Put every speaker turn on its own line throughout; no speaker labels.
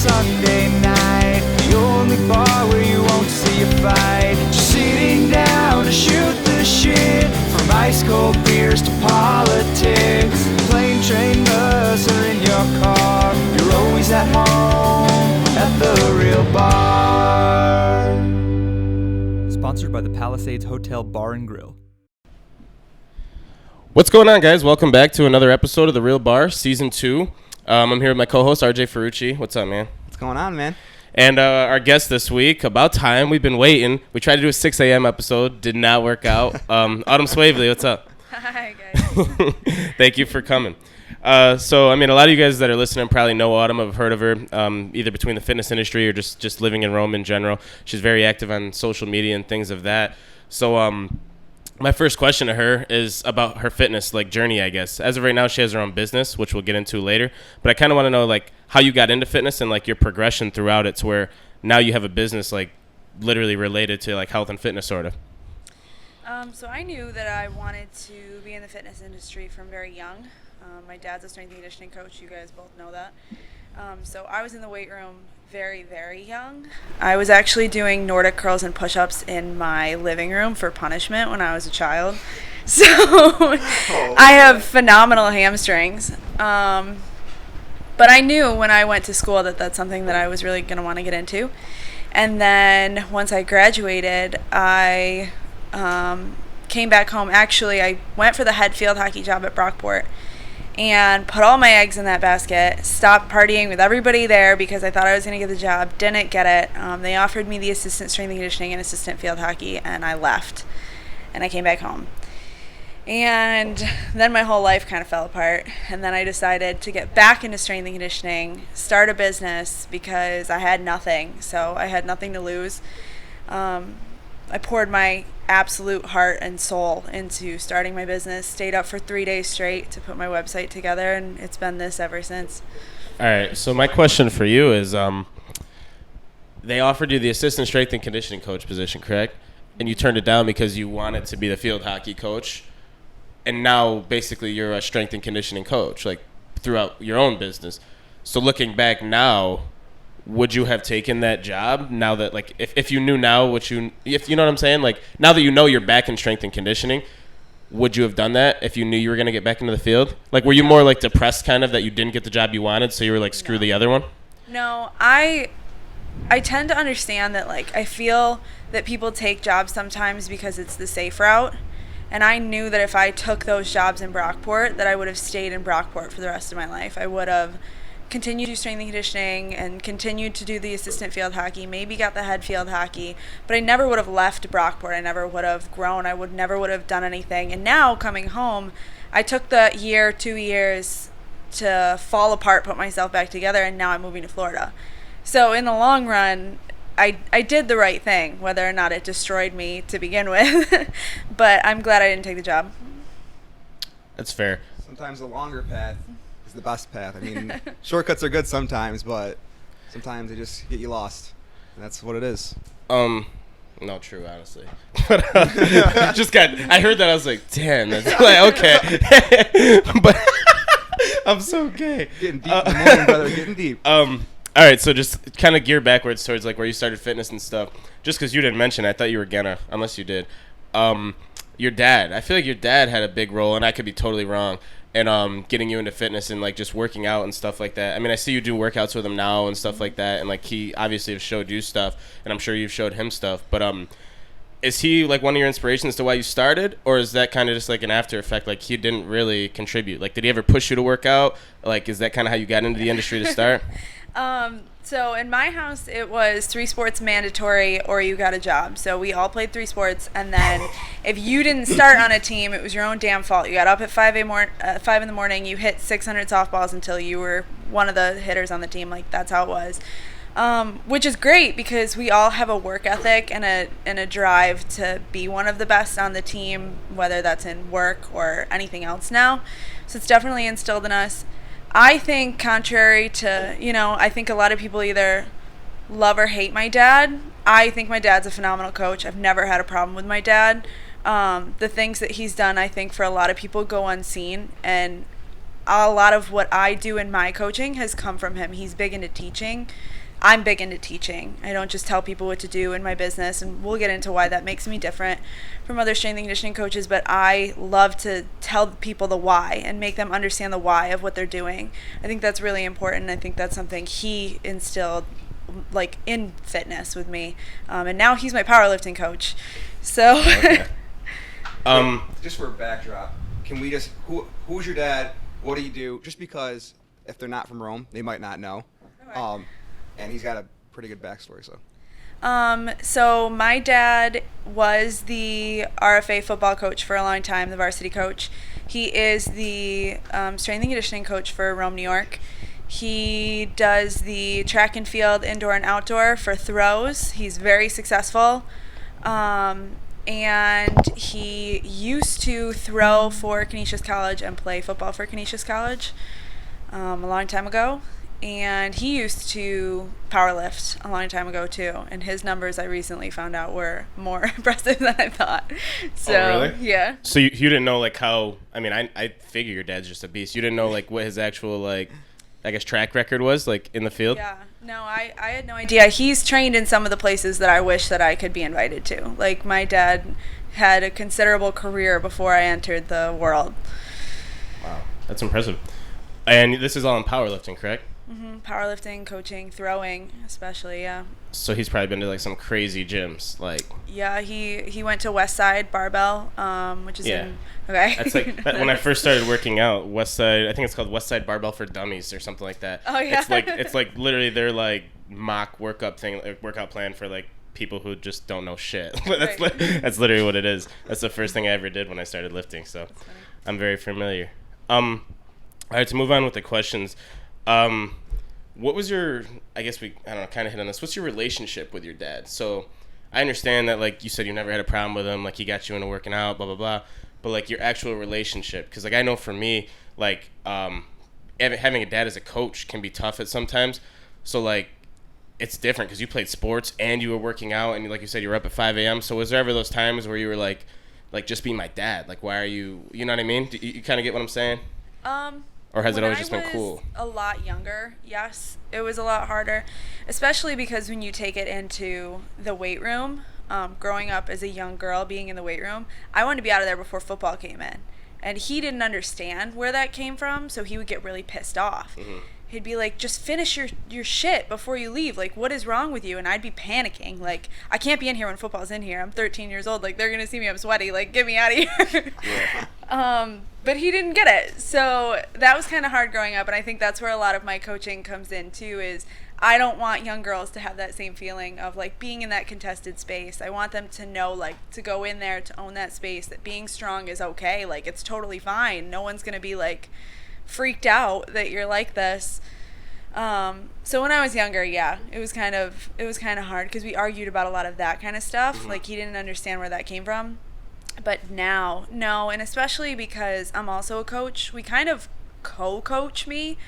Sunday night, the only bar where you won't see a fight. Just sitting down to shoot the shit, from ice cold beers to politics. Plane, train, bus, or in your car, you're always at home at The Real Bar.
Sponsored by the Palisades Hotel Bar and Grill.
What's going on, guys? Welcome back to another episode of The Real Bar, Season 2. I'm here with my co-host, RJ Ferrucci. What's up, man?
What's going on, man?
And our guest this week, about time. We've been waiting. We tried to do a 6 a.m. episode. Did not work out. Autumn Swavely, what's up?
Hi, guys.
Thank you for coming. So, I mean, a lot of you guys that are listening probably know Autumn. I've heard of her, either between the fitness industry or just living in Rome in general. She's very active on social media and things of that. So, my first question to her is about her fitness journey, I guess. As of right now, she has her own business, which we'll get into later. But I kind of want to know how you got into fitness and your progression throughout it to where now you have a business literally related to health and fitness sort of.
So I knew that I wanted to be in the fitness industry from very young. My dad's a strength and conditioning coach. You guys both know that. So I was in the weight room very, very young. I was actually doing Nordic curls and push-ups in my living room for punishment when I was a child. So I have phenomenal hamstrings. But I knew when I went to school that that's something that I was really going to want to get into. And then once I graduated, I came back home. Actually, I went for the head field hockey job at Brockport and put all my eggs in that basket, stopped partying with everybody there because I thought I was going to get the job, didn't get it. They offered me the assistant strength and conditioning and assistant field hockey, and I left, and I came back home. And then my whole life kind of fell apart, and then I decided to get back into strength and conditioning, start a business because I had nothing, so I had nothing to lose. I poured my absolute heart and soul into starting my business, stayed up for 3 days straight to put my website together, and it's been this ever since.
All right, so my question for you is, they offered you the assistant strength and conditioning coach position, correct? And you turned it down because you wanted to be the field hockey coach, and now basically you're a strength and conditioning coach, throughout your own business. So looking back now, would you have taken that job now that if you knew now if you know what I'm saying, now that you know you're back in strength and conditioning, would you have done that if you knew you were going to get back into the field? Were you more depressed kind of that you didn't get the job you wanted, so you were screw the other one?
No, I tend to understand that I feel that people take jobs sometimes because it's the safe route, and I knew that if I took those jobs in Brockport that I would have stayed in Brockport for the rest of my life. I would have continued to do strength and conditioning and continued to do the assistant field hockey, maybe got the head field hockey, but I never would have left Brockport. I never would have grown. I never would have done anything. And now coming home, I took the 2 years to fall apart, put myself back together, and now I'm moving to Florida. So in the long run, I did the right thing, whether or not it destroyed me to begin with. But I'm glad I didn't take the job.
That's fair.
Sometimes the longer path is the best path. I mean, shortcuts are good sometimes, but sometimes they just get you lost. And that's what it is.
No, true, honestly. But I heard that, I was like, damn, that's okay. But I'm so gay.
Getting deep in the morning, brother, getting deep.
All right, so just kind of gear backwards towards where you started fitness and stuff. Just because you didn't mention it, I thought you were gonna, unless you did. Your dad, I feel like your dad had a big role, and I could be totally wrong, and getting you into fitness and just working out and stuff like that. I mean, I see you do workouts with him now and stuff like that, and he obviously has showed you stuff, and I'm sure you've showed him stuff. But is he one of your inspirations to why you started, or is that kind of just an after effect? He didn't really contribute. Did he ever push you to work out? Is that kind of how you got into the industry to start?
So in my house, it was 3 sports mandatory or you got a job. So we all played 3 sports, and then if you didn't start on a team, it was your own damn fault. You got up at 5 in the morning, you hit 600 softballs until you were one of the hitters on the team. That's how it was. Which is great because we all have a work ethic and a drive to be one of the best on the team, whether that's in work or anything else now. So it's definitely instilled in us. I think contrary to, I think a lot of people either love or hate my dad. I think my dad's a phenomenal coach. I've never had a problem with my dad. The things that he's done, I think, for a lot of people go unseen. And a lot of what I do in my coaching has come from him. He's big into teaching. I'm big into teaching. I don't just tell people what to do in my business, and we'll get into why that makes me different from other strength and conditioning coaches, but I love to tell people the why and make them understand the why of what they're doing. I think that's really important. I think that's something he instilled like in fitness with me, and now he's my powerlifting coach. So
Okay.
Just for a backdrop, can we just who's your dad? What do you do? Just because if they're not from Rome, they might not know.
Okay.
And he's got a pretty good backstory.
So my dad was the RFA football coach for a long time, the varsity coach. He is the strength and conditioning coach for Rome, New York. He does the track and field, indoor and outdoor for throws. He's very successful. And he used to throw for Canisius College and play football for Canisius College a long time ago. And he used to powerlift a long time ago too. And his numbers I recently found out were more impressive than I thought. So,
really?
Yeah.
So you didn't know like how? I mean, I figure your dad's just a beast. You didn't know like what his actual like, I guess track record was like in the field.
Yeah. No, I had no idea. He's trained in some of the places that I wish that I could be invited to. Like my dad had a considerable career before I entered the world.
Wow, that's impressive. And this is all in powerlifting, correct?
Mm-hmm. Powerlifting, coaching, throwing, especially, yeah.
So he's probably been to like some crazy gyms, like.
Yeah, he went to Westside Barbell, which is in. Okay.
That's like when I first started working out, Westside. I think it's called Westside Barbell for Dummies or something like that.
Oh yeah.
It's like literally their like mock workout thing, like workout plan for like people who just don't know shit. That's
Right.
that's literally what it is. That's the first thing I ever did when I started lifting, so I'm very familiar. All right, to move on with the questions. What was your, I guess I don't know, kind of hit on this. What's your relationship with your dad? So I understand that, like, you said you never had a problem with him, like, he got you into working out, blah, blah, blah. But, like, your actual relationship, because, like, I know for me, like, having a dad as a coach can be tough at sometimes. So, like, it's different because you played sports and you were working out and, like you said, you were up at 5 a.m. So was there ever those times where you were, like just be my dad? Like, why are you know what I mean? Do you kind of get what I'm saying? Or has it always just been cool?
When I was a lot younger, yes, it was a lot harder, especially because when you take it into the weight room, growing up as a young girl, being in the weight room, I wanted to be out of there before football came in. And he didn't understand where that came from, so he would get really pissed off.
Mm-hmm.
He'd be like, just finish your shit before you leave. Like, what is wrong with you? And I'd be panicking. Like, I can't be in here when football's in here. I'm 13 years old. Like, they're going to see me. I'm sweaty. Like, get me out of here.
Yeah.
But he didn't get it. So that was kind of hard growing up. And I think that's where a lot of my coaching comes in, too, is I don't want young girls to have that same feeling of, like, being in that contested space. I want them to know, like, to go in there, to own that space, that being strong is okay. Like, it's totally fine. No one's going to be, like, freaked out that you're like this. So when I was younger, yeah, it was kind of hard because we argued about a lot of that kind of stuff.
Mm-hmm.
Like, he didn't understand where that came from. But now, no, and especially because I'm also a coach, we kind of co-coach me.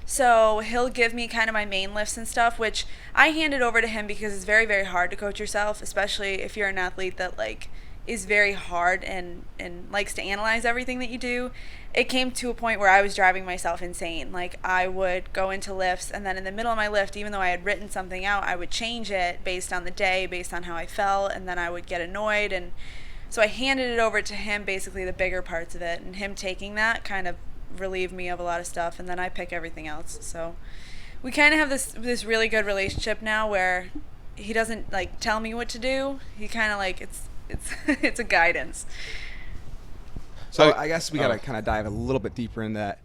So he'll give me kind of my main lifts and stuff, which I hand it over to him because it's very, very hard to coach yourself, especially if you're an athlete that, like, is very hard and likes to analyze everything that you do. It came to a point where I was driving myself insane. Like, I would go into lifts, and then in the middle of my lift, even though I had written something out, I would change it based on the day, based on how I felt, and then I would get annoyed. And so I handed it over to him, basically the bigger parts of it, and him taking that kind of relieved me of a lot of stuff, and then I pick everything else. So we kind of have this really good relationship now where he doesn't, like, tell me what to do. He kind of, like, it's a guidance.
So I guess we gotta kind of dive a little bit deeper in that,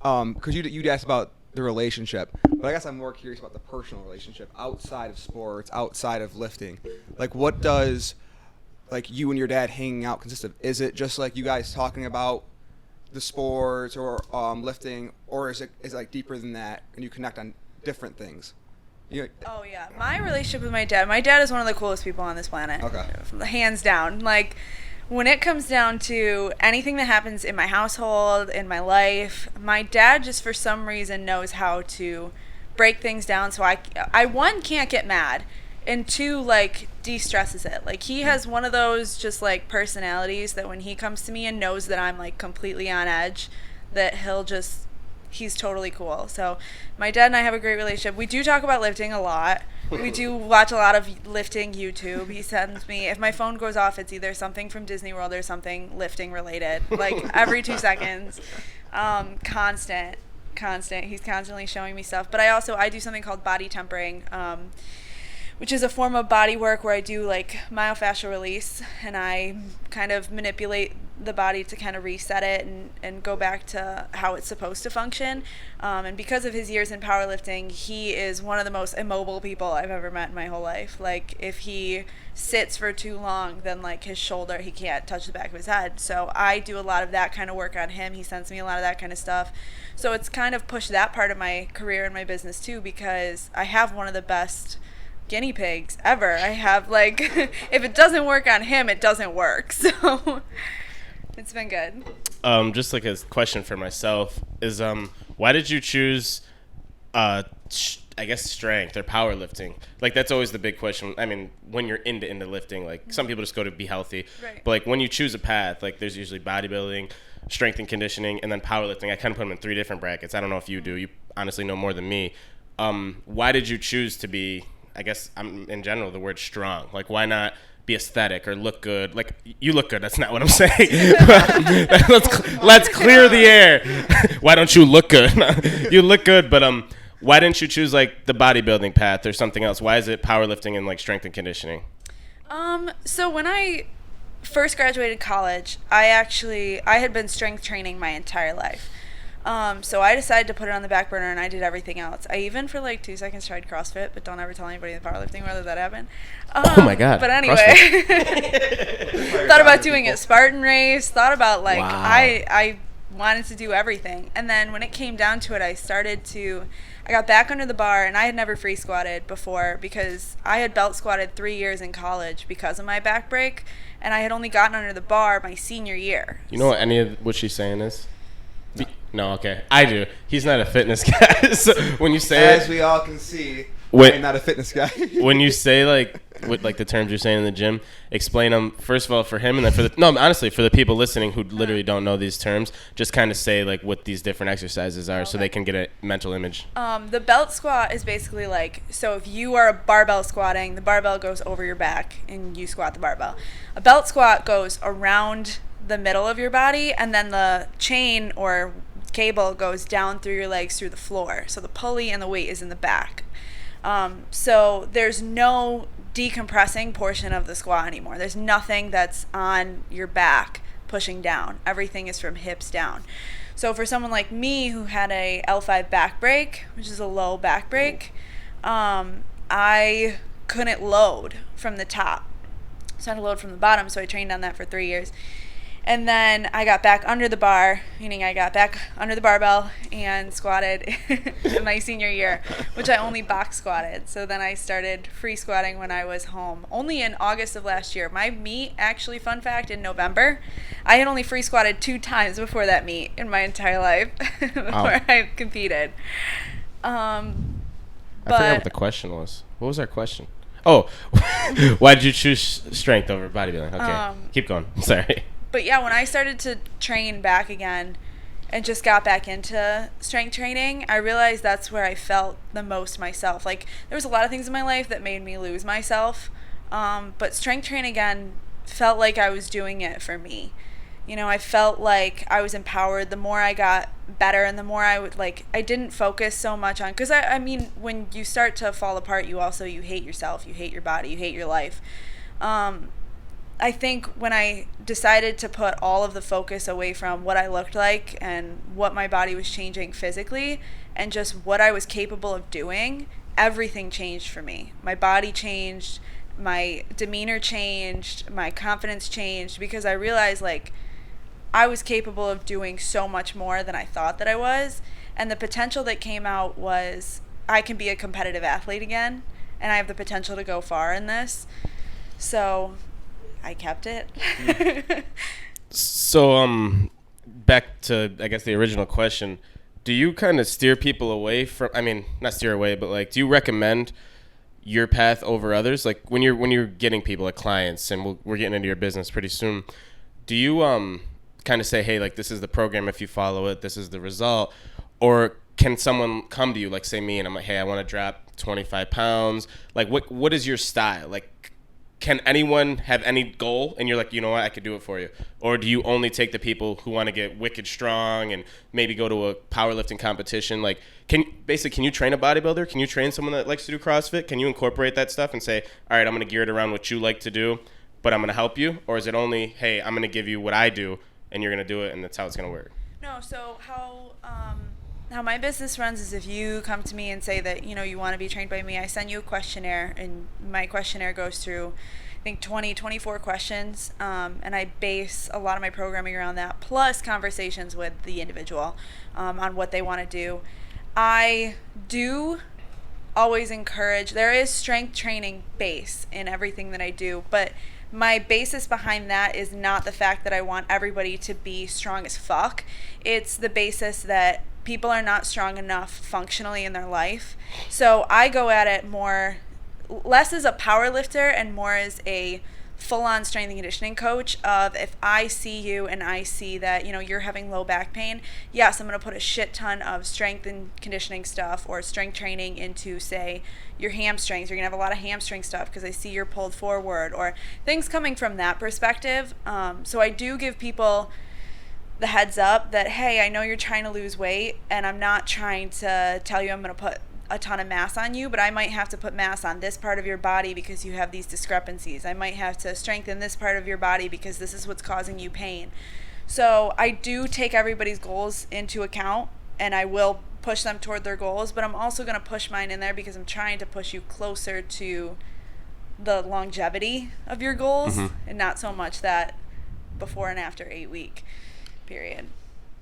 because you'd asked about the relationship, but I guess I'm more curious about the personal relationship outside of sports, outside of lifting. Like, what does, like, you and your dad hanging out consist of? Is it just like you guys talking about the sports or lifting, or is it like deeper than that and you connect on different things?
Oh yeah, my relationship with my dad is one of the coolest people on this planet.
Okay.
Hands down. Like, when it comes down to anything that happens in my household, in my life, my dad just for some reason knows how to break things down so I one, can't get mad, and two, like, de-stresses it. Like, he has one of those just, like, personalities that when he comes to me and knows that I'm, like, completely on edge, that he'll just he's totally cool. So my dad and I have a great relationship. We do talk about lifting a lot. We do watch a lot of lifting YouTube. He sends me, if my phone goes off, it's either something from Disney World or something lifting related, like every 2 seconds. Constant. He's constantly showing me stuff. But I do something called body tempering, which is a form of body work where I do like myofascial release, and I kind of manipulate the body to kind of reset it and go back to how it's supposed to function. And because of his years in powerlifting, he is one of the most immobile people I've ever met in my whole life. Like, if he sits for too long, then like his shoulder, he can't touch the back of his head. So I do a lot of that kind of work on him. He sends me a lot of that kind of stuff. So it's kind of pushed that part of my career and my business too, because I have one of the best guinea pigs ever. I have like, if it doesn't work on him, it doesn't work. So it's been good.
Just like a question for myself is, why did you choose, I guess, strength or powerlifting? Like, that's always the big question. I mean, when you're into lifting, like some people just go to be healthy,
right.
But like when you choose a path, like there's usually bodybuilding, strength and conditioning, and then powerlifting. I kind of put them in 3 different brackets. I don't know if you do. You honestly know more than me. Why did you choose to be, I guess, in general, the word strong? Like, why not be aesthetic or look good? Like, you look good. That's not what I'm saying. let's clear the air. Why don't you look good? You look good, but why didn't you choose like the bodybuilding path or something else? Why is it powerlifting and like strength and conditioning?
So when I first graduated college, I had been strength training my entire life. So I decided to put it on the back burner, and I did everything else. I even for like 2 seconds tried CrossFit, but don't ever tell anybody in powerlifting whether that happened.
Oh my God.
But anyway, thought about doing a Spartan race, thought about like, wow. I wanted to do everything. And then when it came down to it, I got back under the bar, and I had never free squatted before because I had belt squatted 3 years in college because of my back break, and I had only gotten under the bar my senior year.
You know what any of what she's saying is? No, okay. I do. He's not a fitness guy. So when you say
as we all can see, I'm not a fitness guy.
When you say like with like the terms you're saying in the gym, explain them first of all for him, and then honestly for the people listening who literally don't know these terms, just kind of say like what these different exercises are, so they can get a mental image.
The belt squat is basically like, so if you are barbell squatting, the barbell goes over your back and you squat the barbell. A belt squat goes around the middle of your body, and then the chain or cable goes down through your legs through the floor. So the pulley and the weight is in the back. So there's no decompressing portion of the squat anymore. There's nothing that's on your back pushing down. Everything is from hips down. So for someone like me who had a L5 back break, which is a low back break, I couldn't load from the top. So I had to load from the bottom, so I trained on that for 3 years. And then I got back under the bar, meaning I got back under the barbell and squatted in my senior year, which I only box squatted. So then I started free squatting when I was home, only in August of last year. My meet, actually, fun fact, in November, I had only free squatted 2 times before that meet in my entire life before I competed.
I forgot what the question was. What was our question? Oh, why did you choose strength over bodybuilding? Okay, keep going. Sorry.
But yeah, when I started to train back again and just got back into strength training, I realized that's where I felt the most myself. Like, there was a lot of things in my life that made me lose myself, but strength training again felt like I was doing it for me. You know, I felt like I was empowered. The more I got better and the more I would, like, I didn't focus so much on, because I mean, when you start to fall apart, you hate yourself, you hate your body, you hate your life. I think when I decided to put all of the focus away from what I looked like and what my body was changing physically and just what I was capable of doing, everything changed for me. My body changed, my demeanor changed, my confidence changed, because I realized, like, I was capable of doing so much more than I thought that I was. And the potential that came out was I can be a competitive athlete again, and I have the potential to go far in this. So I kept it.
So, back to, I guess, the original question, do you kind of steer people away from, I mean, not steer away, but like, do you recommend your path over others? Like when you're getting people, like clients, and we're getting into your business pretty soon, do you kind of say, hey, like, this is the program, if you follow it, this is the result? Or can someone come to you, like say me, and I'm like, hey, I want to drop 25 pounds. Like, what is your style? Like, can anyone have any goal and you're like, you know what, I could do it for you? Or do you only take the people who want to get wicked strong and maybe go to a powerlifting competition? Like, can you train a bodybuilder? Can you train someone that likes to do CrossFit? Can you incorporate that stuff and say, all right, I'm going to gear it around what you like to do, but I'm going to help you? Or is it only, hey, I'm going to give you what I do and you're going to do it and that's how it's going to work?
No, so how my business runs is if you come to me and say that, you know, you want to be trained by me, I send you a questionnaire, and my questionnaire goes through, I think, 24 questions, and I base a lot of my programming around that, plus conversations with the individual on what they want to do. I do always encourage, there is strength training base in everything that I do, but my basis behind that is not the fact that I want everybody to be strong as fuck. It's the basis that people are not strong enough functionally in their life. So I go at it less as a power lifter and more as a full-on strength and conditioning coach of, if I see you and I see that, you know, you're having low back pain, yes, I'm going to put a shit ton of strength and conditioning stuff or strength training into, say, your hamstrings. You're going to have a lot of hamstring stuff because I see you're pulled forward, or things coming from that perspective. So I do give people the heads up that, hey, I know you're trying to lose weight, and I'm not trying to tell you I'm going to put a ton of mass on you, but I might have to put mass on this part of your body because you have these discrepancies. I might have to strengthen this part of your body because this is what's causing you pain. So I do take everybody's goals into account, and I will push them toward their goals, but I'm also going to push mine in there because I'm trying to push you closer to the longevity of your goals, and not so much that before and after 8-week period.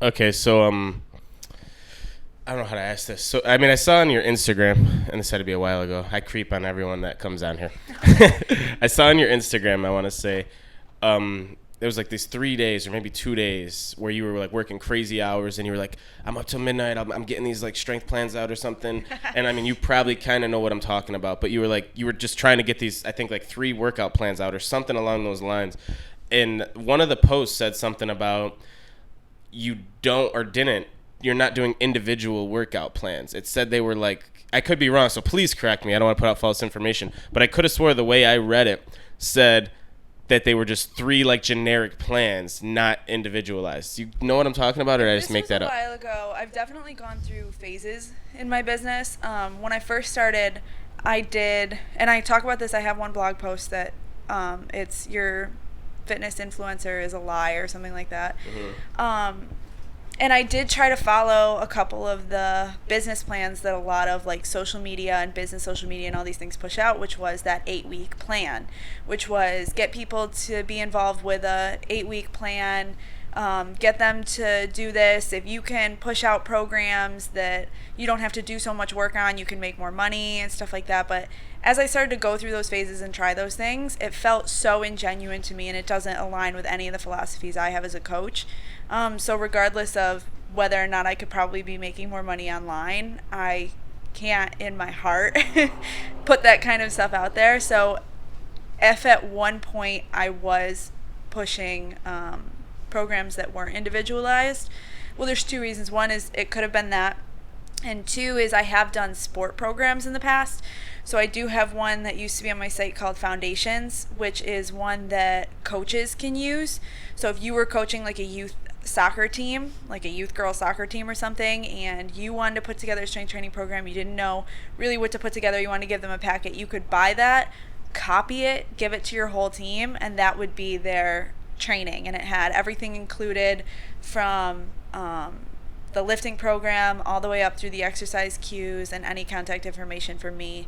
Okay, so I don't know how to ask this. So, I mean, I saw on your Instagram, and this had to be a while ago. I creep on everyone that comes on here. I saw on your Instagram, I want to say, there was like these 3 days or maybe 2 days where you were like working crazy hours, and you were like, I'm up till midnight, I'm getting these like strength plans out or something. And I mean, you probably kind of know what I'm talking about, but you were just trying to get these, I think, like 3 workout plans out or something along those lines. And one of the posts said something about you're not doing individual workout plans. It said they were like, I could be wrong, so please correct me. I don't want to put out false information. But I could have swore the way I read it said that they were just 3 like generic plans, not individualized. You know what I'm talking about, or did I just make that up?
This was a while ago. I've definitely gone through phases in my business. When I first started, I did, and I talk about this, I have one blog post that it's your fitness influencer is a lie or something like that. And I did try to follow a couple of the business plans that a lot of like social media and business social media and all these things push out, which was that 8-week plan, which was get people to be involved with a 8-week plan, get them to do this. If you can push out programs that you don't have to do so much work on, you can make more money and stuff like that. But as I started to go through those phases and try those things, it felt so ingenuine to me, and it doesn't align with any of the philosophies I have as a coach. So regardless of whether or not I could probably be making more money online, I can't in my heart put that kind of stuff out there. So if at one point I was pushing programs that weren't individualized, well, there's 2 reasons. One is it could have been that, and 2 is I have done sport programs in the past. So I do have one that used to be on my site called Foundations, which is one that coaches can use. So if you were coaching like a youth soccer team, like a youth girl soccer team or something, and you wanted to put together a strength training program, you didn't know really what to put together, you wanted to give them a packet, you could buy that, copy it, give it to your whole team, and that would be their training. And it had everything included from the lifting program all the way up through the exercise cues and any contact information for me.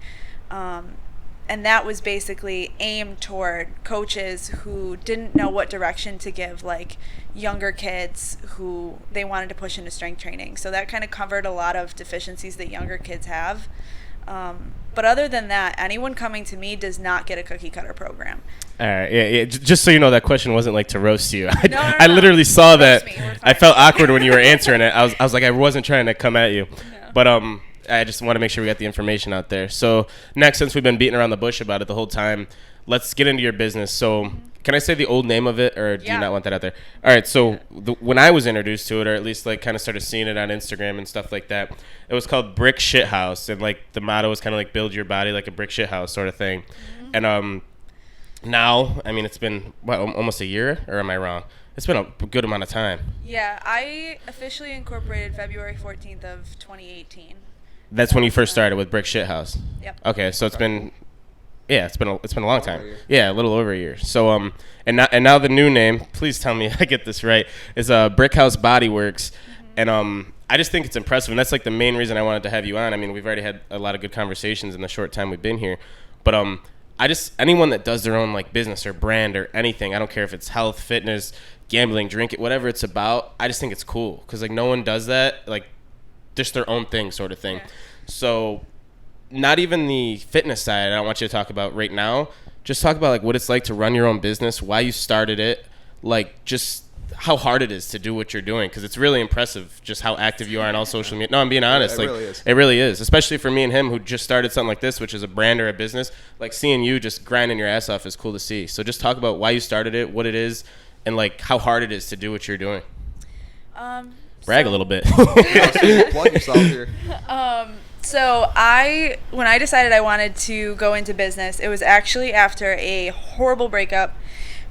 And that was basically aimed toward coaches who didn't know what direction to give, like younger kids who they wanted to push into strength training. So that kind of covered a lot of deficiencies that younger kids have. But other than that, anyone coming to me does not get a cookie cutter program.
All right, yeah. Just so you know, that question wasn't like to roast you.
No.
I literally saw
Roast
that.
me. We're fine.
I felt awkward when you were answering it. I was like, I wasn't trying to come at you.
No.
But I just want to make sure we got the information out there. So next, since we've been beating around the bush about it the whole time, let's get into your business. So can I say the old name of it, or do you not want that out there? All right, so when I was introduced to it, or at least like kind of started seeing it on Instagram and stuff like that, it was called Brick Shit House, and like the motto was kind of like build your body like a brick shit house sort of thing. And now, I mean, it's been almost a year, or am I wrong? It's been a good amount of time.
Yeah, I officially incorporated February 14th of 2018.
That's when you first started with Brick Shit House.
Yep.
Okay, so it's been a long time. Yeah, a little over a year. So and now the new name, please tell me I get this right, is Brick House Body Works. And I just think it's impressive, and that's like the main reason I wanted to have you on. I mean, we've already had a lot of good conversations in the short time we've been here, but anyone that does their own like business or brand or anything, I don't care if it's health, fitness, gambling, drink it, whatever it's about, I just think it's cool because like no one does that, like just their own thing sort of thing. Yeah. So not even the fitness side I don't want you to talk about right now. Just talk about like what it's like to run your own business, why you started it, like just how hard it is to do what you're doing, because it's really impressive just how active you are on all social media. No, I'm being honest. It really is, especially for me and him who just started something like this, which is a brand or a business. Like seeing you just grinding your ass off is cool to see. So just talk about why you started it, what it is, and like how hard it is to do what you're doing. Brag a little bit.
Plug yourself here.
So when I decided I wanted to go into business, it was actually after a horrible breakup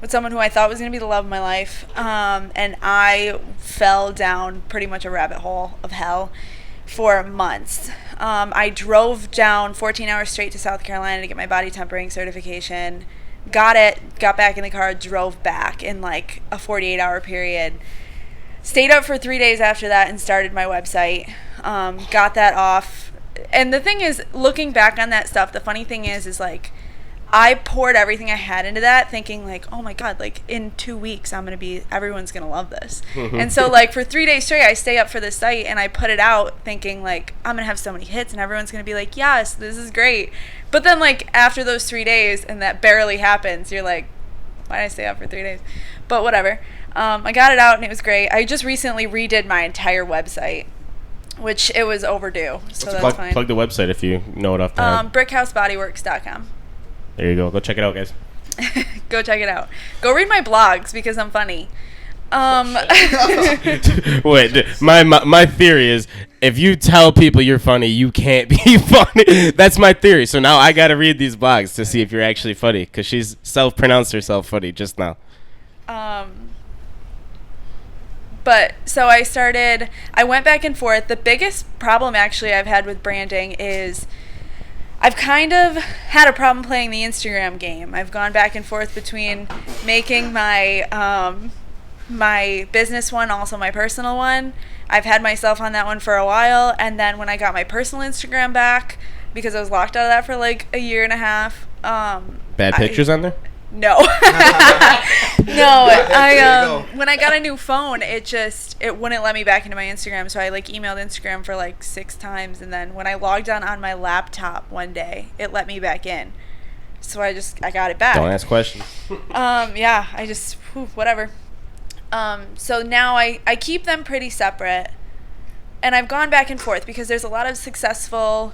with someone who I thought was going to be the love of my life. And I fell down pretty much a rabbit hole of hell for months. I drove down 14 hours straight to South Carolina to get my body tempering certification. Got back in the car, drove back in like a 48-hour period. Stayed up for 3 days after that and started my website. Got that off. And the thing is, looking back on that stuff, the funny thing is like, I poured everything I had into that thinking like, oh my God, like in 2 weeks, everyone's going to love this. And so like for 3 days straight, I stay up for this site and I put it out thinking like, I'm going to have so many hits and everyone's going to be like, yes, this is great. But then like after those 3 days, and that barely happens, you're like, why did I stay up for 3 days? But whatever. I got it out and it was great. I just recently redid my entire website, which it was overdue. So that's fine.
Plug the website if you know it off the head.
BrickHouseBodyWorks.com.
There you go. Go check it out, guys.
Go check it out. Go read my blogs because I'm funny.
Wait, my theory is if you tell people you're funny, you can't be funny. That's my theory. So now I got to read these blogs to see if you're actually funny, because she's self-pronounced herself funny just now.
But so I went back and forth. The biggest problem actually I've had with branding is I've kind of had a problem playing the Instagram game. I've gone back and forth between making my my business one also my personal one. I've had myself on that one for a while, and then when I got my personal Instagram back, because I was locked out of that for like a year and a half.
Bad pictures on there?
No. No, when I got a new phone, it wouldn't let me back into my Instagram, so I like emailed Instagram for like 6 times, and then when I logged on my laptop one day, it let me back in. So I got it back.
Don't ask questions.
Yeah, whatever. So now I keep them pretty separate, and I've gone back and forth because there's a lot of successful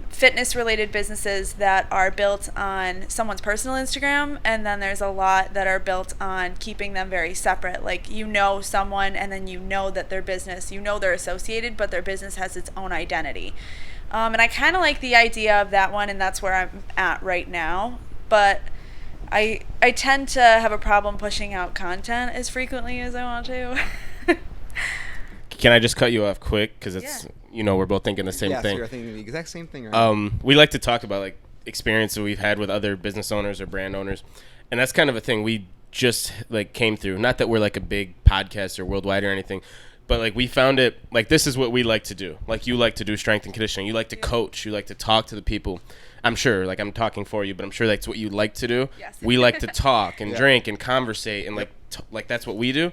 fitness-related businesses that are built on someone's personal Instagram, and then there's a lot that are built on keeping them very separate. Like, you know someone, and then you know that their business, you know they're associated, but their business has its own identity. And I kind of like the idea of that one, and that's where I'm at right now. But I tend to have a problem pushing out content as frequently as I want to.
Can I just cut you off quick? Because it's, we're both thinking the same thing.
Yeah, so you're thinking the exact same thing, right?
We like to talk about, like, experience that we've had with other business owners or brand owners. And that's kind of a thing we just, like, came through. Not that we're, like, a big podcast or worldwide or anything. But, like, we found it, like, this is what we like to do. Like, you like to do strength and conditioning. You like to coach. You like to talk to the people. I'm sure, like, I'm talking for you, but I'm sure that's what you like to do.
Yes.
We like to talk and drink and conversate, and, like, that's what we do.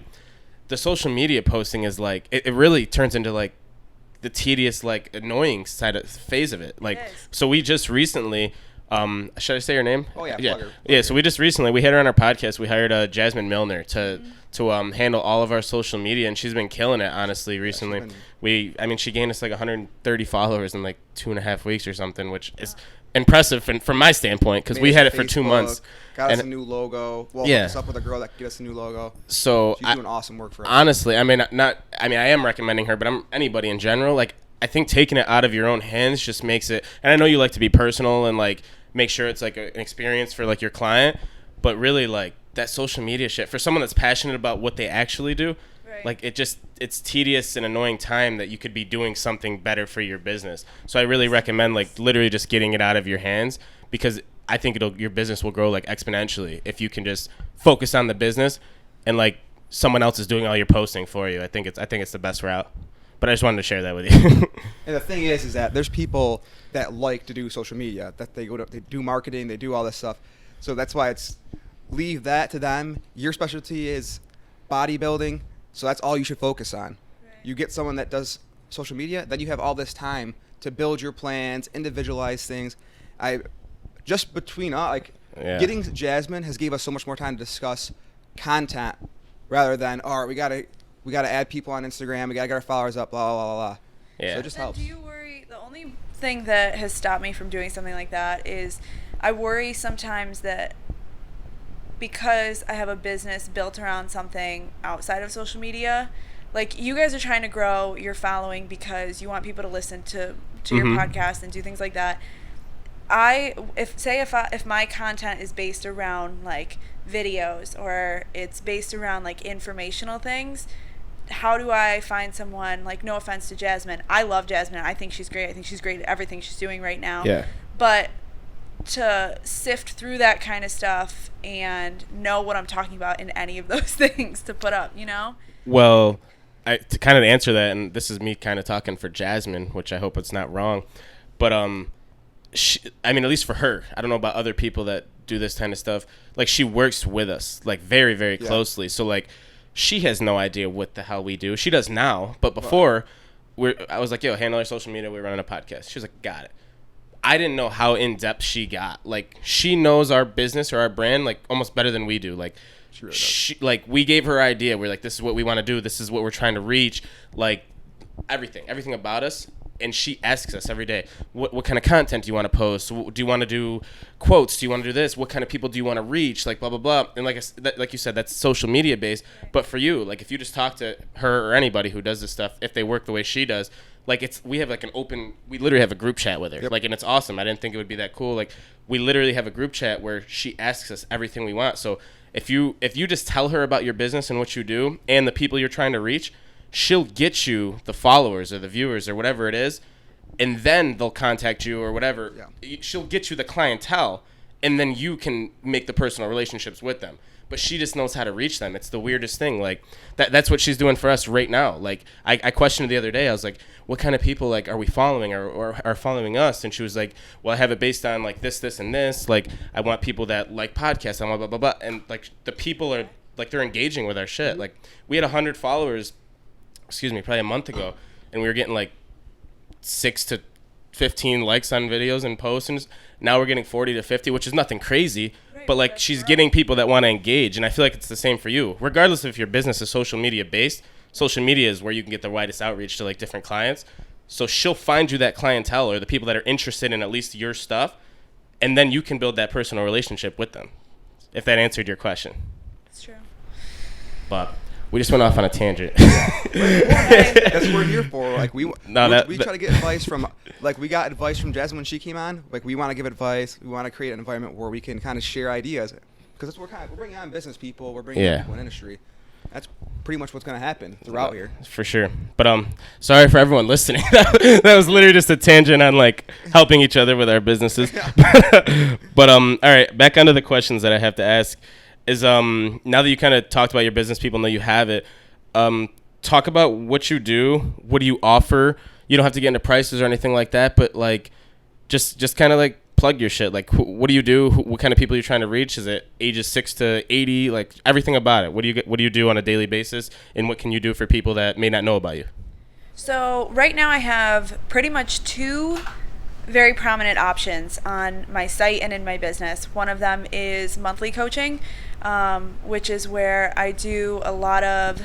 The social media posting is, like, it really turns into, like, the tedious, like, annoying phase of it. Like, so we just recently Should I say her name?
Oh, yeah.
Yeah.
Plug
So we just recently, we had her on our podcast. We hired Jasmine Milner to handle all of our social media, and she's been killing it, honestly, recently. She gained us like 130 followers in like 2.5 weeks or something, which is impressive from my standpoint, because we had it for 2 months.
Got us a new logo. Well, hooked us up with a girl that could get us a new logo.
So
she's doing awesome work for us.
Honestly, I am recommending her, but anybody in general, like, I think taking it out of your own hands just makes it, and I know you like to be personal and like make sure it's like an experience for like your client, but really like that social media shit for someone that's passionate about what they actually do, like it's tedious and annoying time that you could be doing something better for your business. So I really recommend like literally just getting it out of your hands, because I think your business will grow like exponentially if you can just focus on the business and like someone else is doing all your posting for you. I think it's the best route. But I just wanted to share that with you.
And the thing is that there's people that like to do social media, that they do marketing, they do all this stuff. So that's why leave that to them. Your specialty is bodybuilding, so that's all you should focus on. Right. You get someone that does social media, then you have all this time to build your plans, individualize things. Getting Jasmine has gave us so much more time to discuss content rather than, we got to add people on Instagram. We got to get our followers up, blah, blah, blah, blah.
Yeah.
So it just helps.
Do you worry? The only thing that has stopped me from doing something like that is I worry sometimes that because I have a business built around something outside of social media, like you guys are trying to grow your following because you want people to listen to your podcast and do things like that. If my content is based around like videos or it's based around like informational things, how do I find someone, like, no offense to Jasmine, I love Jasmine, I think she's great at everything she's doing right now, but to sift through that kind of stuff and know what I'm talking about in any of those things to put up,
Well, to kind of answer that, and this is me kind of talking for Jasmine, which I hope it's not wrong, but at least for her, I don't know about other people that do this kind of stuff, like she works with us like very, very closely. So like she has no idea what the hell we do. She does now, but before I was like, yo, handle our social media, we're running a podcast. She was like, got it. I didn't know how in depth she got. Like she knows our business or our brand like almost better than we do. Like she like we gave her idea. We're like, this is what we want to do. This is what we're trying to reach. Like everything about us. And she asks us every day, what kind of content do you want to post? Do you want to do quotes? Do you want to do this? What kind of people do you want to reach? Like, blah, blah, blah. And like you said, that's social media based. But for you, like if you just talk to her or anybody who does this stuff, if they work the way she does, like we have like we literally have a group chat with her. Like, and it's awesome. I didn't think it would be that cool. Like we literally have a group chat where she asks us everything we want. So if you just tell her about your business and what you do and the people you're trying to reach, she'll get you the followers or the viewers or whatever it is, and then they'll contact you or whatever. Yeah. She'll get you the clientele, and then you can make the personal relationships with them. But she just knows how to reach them. It's the weirdest thing. Like that's what she's doing for us right now. Like I questioned her the other day. I was like, what kind of people like are we following or are following us? And she was like, well, I have it based on like this, and this. Like I want people that like podcasts. I want blah, blah, blah. And like the people are like, they're engaging with our shit. Like we had 100 followers, probably a month ago, and we were getting like 6 to 15 likes on videos and posts, and now we're getting 40 to 50, which is nothing crazy, but like she's getting people that want to engage. And I feel like it's the same for you, regardless if your business is social media based. Social media is where you can get the widest outreach to like different clients. So she'll find you that clientele or the people that are interested in at least your stuff, and then you can build that personal relationship with them, if that answered your question.
It's true.
But we just went off on a tangent.
That's what we're here for. Like we try to get advice from, like we got advice from Jasmine when she came on. Like we want to give advice. We want to create an environment where we can kind of share ideas, because we're bringing on business people. We're bringing on people in industry. That's pretty much what's going to happen throughout here. For
sure. But sorry for everyone listening. That was literally just a tangent on like helping each other with our businesses. But all right, back onto the questions that I have to ask. Is now that you kind of talked about your business, people know you have it. Talk about what you do. What do you offer? You don't have to get into prices or anything like that, but like just kind of like plug your shit. Like what do you do? What kind of people are you trying to reach? Is it ages 6 to 80? Like everything about it. What do you do on a daily basis, and what can you do for people that may not know about you?
So right now I have pretty much 2 very prominent options on my site and in my business. One of them is monthly coaching, which is where I do a lot of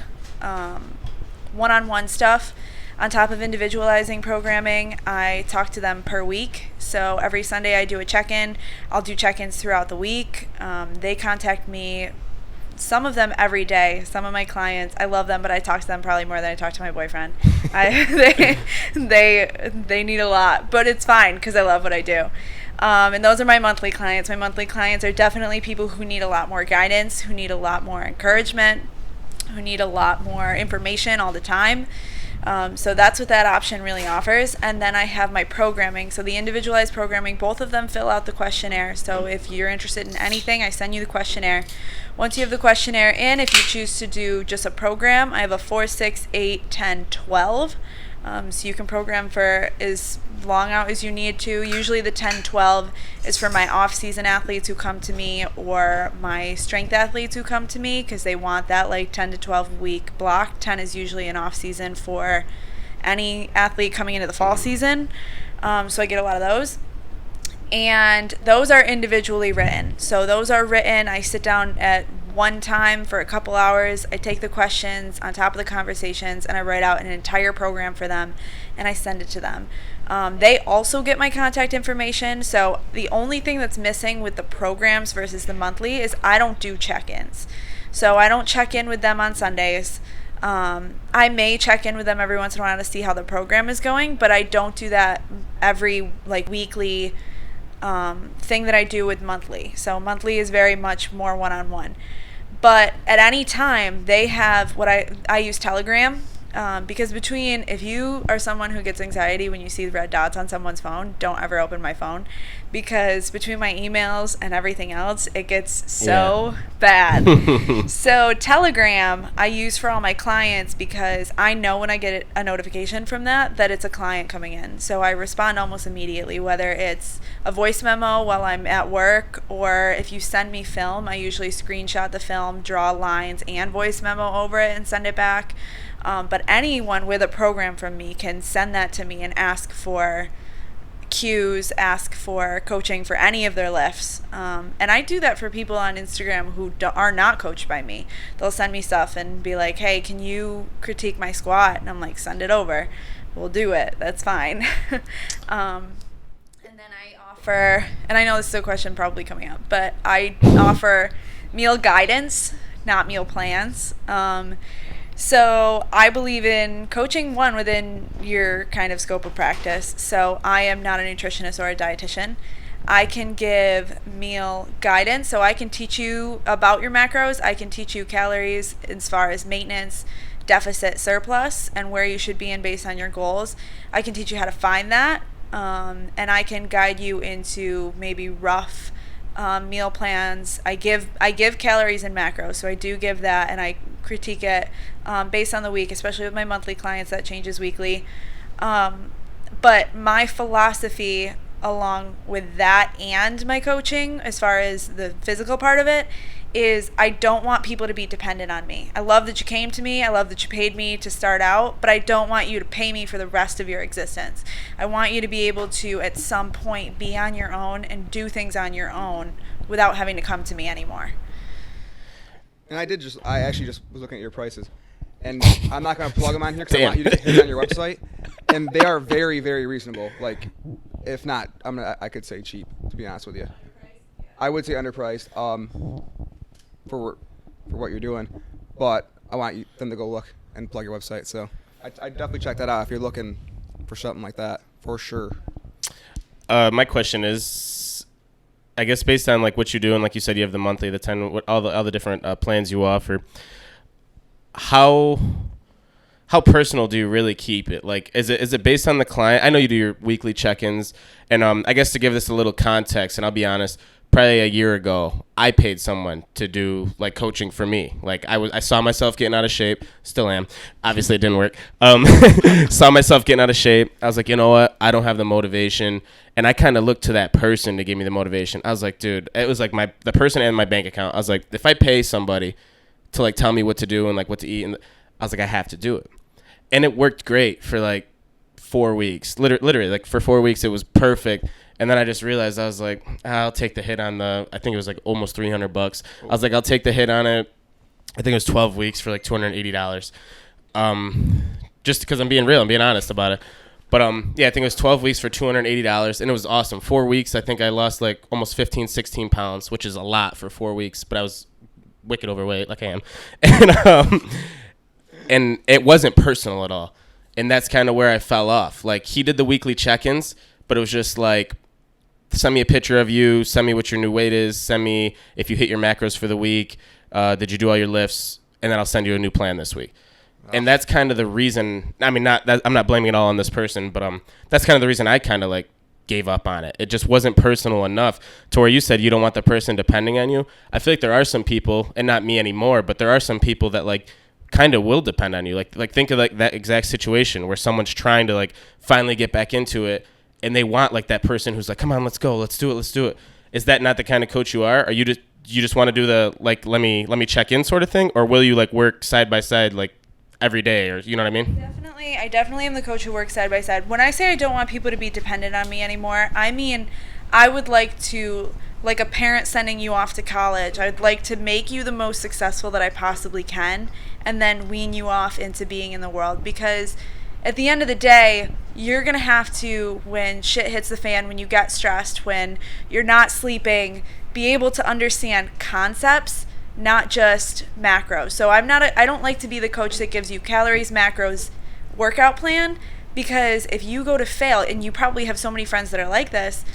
one-on-one stuff. On top of individualizing programming, I talk to them per week. So every Sunday I do a check-in. I'll do check-ins throughout the week. They contact me, some of them every day. Some of my clients, I love them, but I talk to them probably more than I talk to my boyfriend. They need a lot, but it's fine because I love what I do. And those are my monthly clients. My monthly clients are definitely people who need a lot more guidance, who need a lot more encouragement, who need a lot more information all the time. So that's what that option really offers. And then I have my programming. So the individualized programming, both of them fill out the questionnaire. So if you're interested in anything, I send you the questionnaire. Once you have the questionnaire in, if you choose to do just a program, I have a 4, 6, 8, 10, 12. So you can program for as long out as you need to. Usually the 10-12 is for my off-season athletes who come to me, or my strength athletes who come to me because they want that like 10 to 12 week block. 10 is usually an off-season for any athlete coming into the fall season. So I get a lot of those. And those are individually written. So those are written, I sit down at one time for a couple hours. I take the questions on top of the conversations and I write out an entire program for them and I send it to them. They also get my contact information. So the only thing that's missing with the programs versus the monthly is I don't do check-ins. So I don't check in with them on Sundays. I may check in with them every once in a while to see how the program is going, but I don't do that every like weekly thing that I do with monthly. So monthly is very much more one-on-one. But at any time, they have what I use Telegram, because if you are someone who gets anxiety when you see the red dots on someone's phone, don't ever open my phone, because between my emails and everything else, it gets so bad. So Telegram I use for all my clients because I know when I get a notification from that it's a client coming in. So I respond almost immediately, whether it's a voice memo while I'm at work, or if you send me film, I usually screenshot the film, draw lines and voice memo over it and send it back. But anyone with a program from me can send that to me and ask for cues, ask for coaching for any of their lifts. And I do that for people on Instagram who are not coached by me. They'll send me stuff and be like, hey, can you critique my squat? And I'm like, send it over. We'll do it. That's fine. And then I offer, and I know this is a question probably coming up, but I offer meal guidance, not meal plans. So I believe in coaching within your kind of scope of practice. So I am not a nutritionist or a dietitian. I can give meal guidance. So I can teach you about your macros. I can teach you calories as far as maintenance, deficit, surplus, and where you should be in based on your goals. I can teach you how to find that. And I can guide you into maybe rough meal plans. I give calories and macros, so I do give that, and I critique it based on the week, especially with my monthly clients. That changes weekly. But my philosophy along with that and my coaching, as far as the physical part of it, is I don't want people to be dependent on me. I love that you came to me. I love that you paid me to start out, but I don't want you to pay me for the rest of your existence. I want you to be able to, at some point, be on your own and do things on your own without having to come to me anymore.
And I actually just was looking at your prices. And I'm not going to plug them on here because I want you to hit on your website. And they are very, very reasonable. Like, if not, I could say cheap, to be honest with you. I would say underpriced for what you're doing. But I want them to go look and plug your website. So I definitely check that out if you're looking for something like that, for sure.
My question is, I guess based on like what you do, and like you said, you have the monthly, the 10, all the different plans you offer. How personal do you really keep it? Like, is it based on the client? I know you do your weekly check-ins, and I guess to give this a little context, and I'll be honest, probably a year ago, I paid someone to do like coaching for me. Like I saw myself getting out of shape, still am. Obviously, it didn't work. Saw myself getting out of shape. I was like, you know what? I don't have the motivation, and I kind of looked to that person to give me the motivation. I was like, dude, it was like the person and my bank account. I was like, if I pay somebody to like tell me what to do and like what to eat, and I was like, I have to do it. And it worked great for like 4 weeks. Literally, like for 4 weeks, it was perfect. And then I just realized, I was like, I'll take the hit on I think it was like almost $300. I was like, I'll take the hit on it. I think it was 12 weeks for like $280. Just because I'm being real, I'm being honest about it. But yeah, I think it was 12 weeks for $280, and it was awesome. 4 weeks, I think I lost like almost 15, 16 pounds, which is a lot for 4 weeks, but I was wicked overweight, like I am. And it wasn't personal at all. And that's kind of where I fell off. Like, he did the weekly check-ins, but it was just like, send me a picture of you, send me what your new weight is, send me if you hit your macros for the week, did you do all your lifts, and then I'll send you a new plan this week. And that's kind of the reason, I mean, I'm not blaming it all on this person, but that's kind of the reason I kind of like gave up on it. It just wasn't personal enough to where you said you don't want the person depending on you. I feel like there are some people, and not me anymore, but there are some people that like kind of will depend on you. Like think of like that exact situation where someone's trying to like finally get back into it, and they want like that person who's like, come on, let's go, let's do it. Is that not the kind of coach you are? Are you just want to do the like let me check in sort of thing, or will you like work side by side like every day, or you know what I mean?
I definitely am the coach who works side by side. When I say I don't want people to be dependent on me anymore, I mean I would like to, like a parent sending you off to college, I'd like to make you the most successful that I possibly can, and then wean you off into being in the world. Because at the end of the day, you're going to have to, when shit hits the fan, when you get stressed, when you're not sleeping, be able to understand concepts, not just macros. So I don't like to be the coach that gives you calories, macros, workout plan, because if you go to fail, and you probably have so many friends that are like this,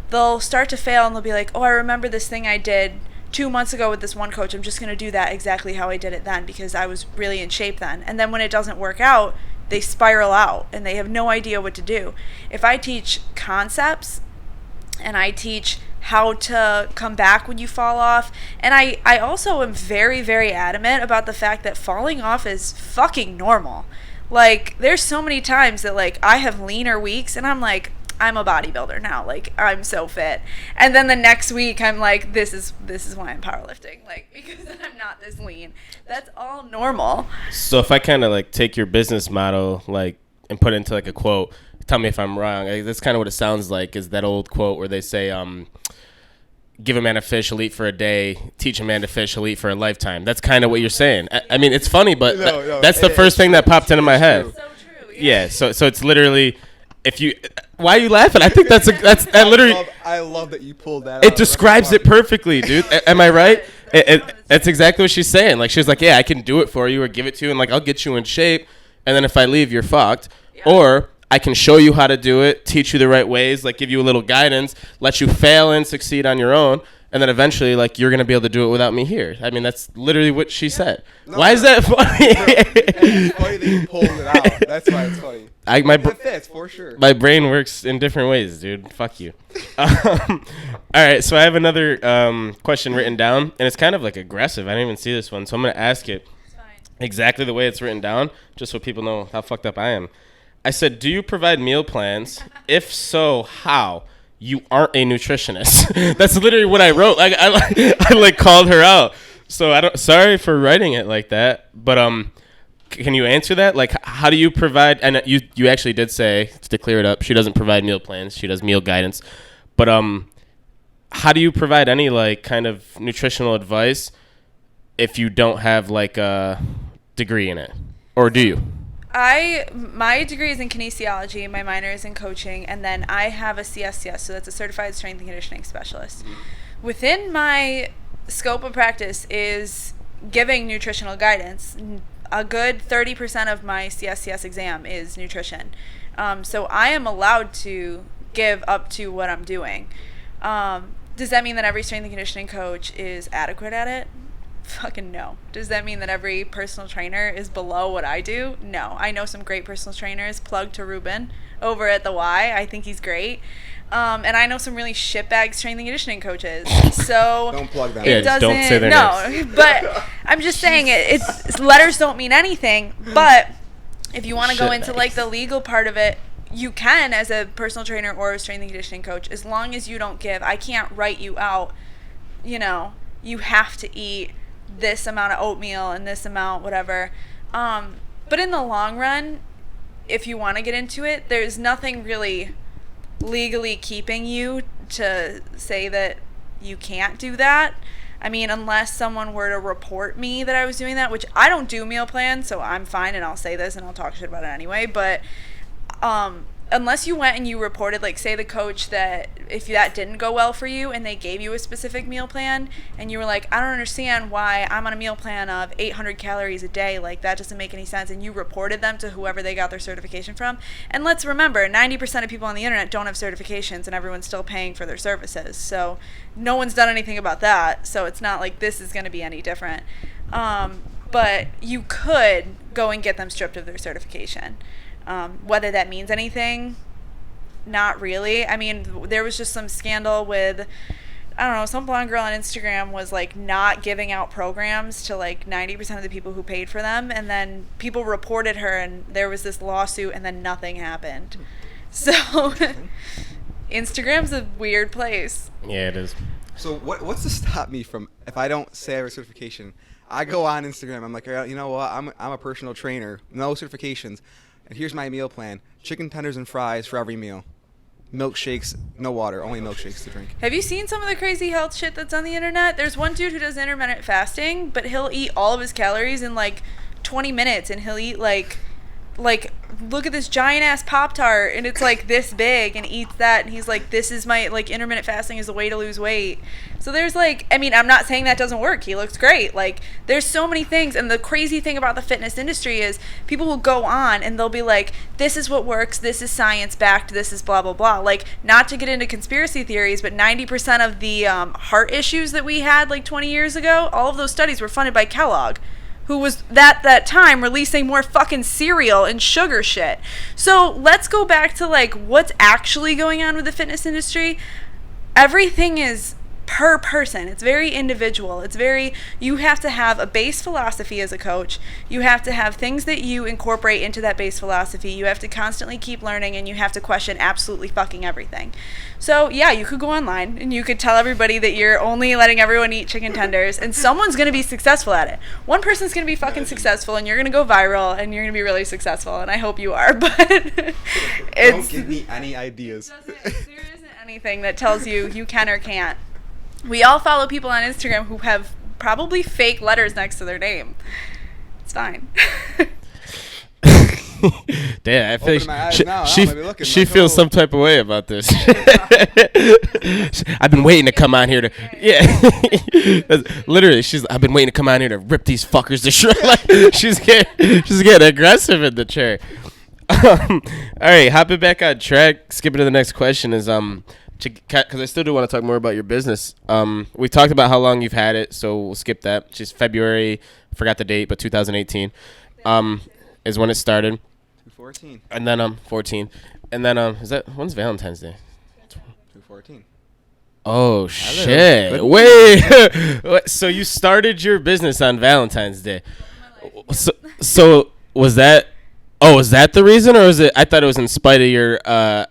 they'll start to fail and they'll be like, oh, I remember this thing I did 2 months ago with this one coach. I'm just going to do that exactly how I did it then because I was really in shape then. And then when it doesn't work out, they spiral out and they have no idea what to do. If I teach concepts and I teach how to come back when you fall off, and I also am very, very adamant about the fact that falling off is fucking normal. Like, there's so many times that, like, I have leaner weeks and I'm like, I'm a bodybuilder now, like, I'm so fit. And then the next week I'm like, this is why I'm powerlifting, like, because I'm not this lean. That's all normal. So
if I kind of like take your business model like and put it into like a quote, tell me if I'm wrong. That's kind of what it sounds like, is that old quote where they say, give a man a fish, he'll eat for a day. Teach a man to fish, he'll eat for a lifetime. That's kind of what you're saying. I mean, it's funny, but that's the first thing that popped into my head.
So true.
Yeah. So it's literally, if you, why are you laughing? I think that's literally.
I love that you pulled that.
It describes it perfectly, dude. Am I right? That's exactly what she's saying. Like, she's like, yeah, I can do it for you or give it to you, and like I'll get you in shape, and then if I leave, you're fucked. Yeah. Or I can show you how to do it, teach you the right ways, like give you a little guidance, let you fail and succeed on your own, and then eventually, like, you're going to be able to do it without me here. I mean, that's literally what she said. No, why is that funny?
It's funny that you pulled it out. That's why it's funny. It fits, for sure.
My brain works in different ways, dude. Fuck you. All right, so I have another question written down, and it's kind of, like, aggressive. I didn't even see this one, so I'm going to ask it exactly the way it's written down, just so people know how fucked up I am. I said, do you provide meal plans? If so, how? You aren't a nutritionist. That's literally what I wrote. Like I called her out. So sorry for writing it like that. But can you answer that? Like, how do you provide? And you actually did say, to clear it up, she doesn't provide meal plans. She does meal guidance. But how do you provide any like kind of nutritional advice if you don't have like a degree in it, or do you?
My degree is in kinesiology, my minor is in coaching, and then I have a CSCS, so that's a Certified Strength and Conditioning Specialist. Within my scope of practice is giving nutritional guidance. A good 30% of my CSCS exam is nutrition. So I am allowed to give up to what I'm doing. Does that mean that every strength and conditioning coach is adequate at it? Fucking no. Does that mean that every personal trainer is below what I do? No. I know some great personal trainers. Plug to Ruben over at the Y. I think he's great. And I know some really shitbag strength and conditioning coaches. So
don't plug them.
It doesn't.
Don't say their names.
But I'm just saying it's letters don't mean anything. But if you want to go into like the legal part of it, you can as a personal trainer or a strength and conditioning coach, as long as you don't give. I can't write you out. You know, you have to eat this amount of oatmeal and this amount whatever, but in the long run, if you want to get into it, there's nothing really legally keeping you to say that you can't do that. I mean, unless someone were to report me that I was doing that, which I don't do meal plans, so I'm fine, and I'll say this and I'll talk shit about it anyway. But unless you went and you reported, like, say the coach that if that didn't go well for you and they gave you a specific meal plan and you were like, I don't understand why I'm on a meal plan of 800 calories a day, like that doesn't make any sense, and you reported them to whoever they got their certification from. And let's remember, 90% of people on the internet don't have certifications and everyone's still paying for their services, so no one's done anything about that, so it's not like this is going to be any different. But you could go and get them stripped of their certification. Whether that means anything, not really. I mean, there was just some scandal with, I don't know, some blonde girl on Instagram was like not giving out programs to like 90% of the people who paid for them, and then people reported her and there was this lawsuit and then nothing happened. So Instagram's a weird place.
Yeah, it is.
So what's to stop me from, if I don't say I have a certification, I go on Instagram, I'm like, you know what, I'm a personal trainer, no certifications, and here's my meal plan: chicken tenders and fries for every meal, milkshakes, no water, only milkshakes to drink.
Have you seen some of the crazy health shit that's on the internet? There's one dude who does intermittent fasting, but he'll eat all of his calories in like 20 minutes, and he'll eat like look at this giant ass Pop-Tart, and it's like this big, and eats that, and he's like, this is my, like, intermittent fasting is the way to lose weight. So there's like, I mean, I'm not saying that doesn't work. He looks great. Like, there's so many things, and the crazy thing about the fitness industry is people will go on and they'll be like, this is what works, this is science backed, this is blah blah blah. Like, not to get into conspiracy theories, but 90% of the heart issues that we had like 20 years ago, all of those studies were funded by Kellogg, who was that time releasing more fucking cereal and sugar shit. So let's go back to like what's actually going on with the fitness industry. Everything is per person. It's very individual. It's very, you have to have a base philosophy as a coach. You have to have things that you incorporate into that base philosophy. You have to constantly keep learning, and you have to question absolutely fucking everything. So yeah, you could go online and you could tell everybody that you're only letting everyone eat chicken tenders, and someone's going to be successful at it. One person's going to be fucking successful, and you're going to go viral, and you're going to be really successful, and I hope you are, but
Don't give me any ideas.
there isn't anything that tells you you can or can't. We all follow people on Instagram who have probably fake letters next to their name. It's fine.
Damn, I feel like she
like,
feels some type of way about this. I've been waiting to come on here to, literally, I've been waiting to come on here to rip these fuckers to shreds. Like, she's getting aggressive in the chair. All right, hopping back on track, skipping to the next question is, because I still do want to talk more about your business. We've talked about how long you've had it, so we'll skip that. Just February, forgot the date, but 2018 is when it started.
2/14.
And then 14. And then when's Valentine's Day?
2/14.
Oh shit! Wait, so you started your business on Valentine's Day? So was that? Oh, is that the reason, or is it? I thought it was in spite of your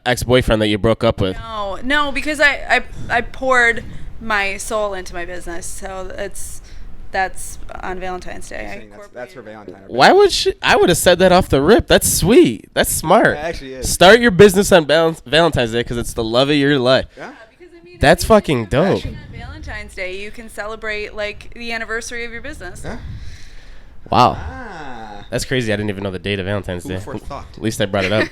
ex-boyfriend that you broke up with.
No, because I poured my soul into my business, so that's on Valentine's Day.
That's for Valentine's Day.
Why would she? I would have said that off the rip. That's sweet. That's smart.
It actually is.
Start your business on Valentine's Day because it's the love of your life.
Yeah.
Because, I mean,
That's fucking dope.
On Valentine's Day, you can celebrate like the anniversary of your business.
Yeah.
Wow.
Ah.
That's crazy. I didn't even know the date of Valentine's Day.
Food for thought.
At least I brought it up.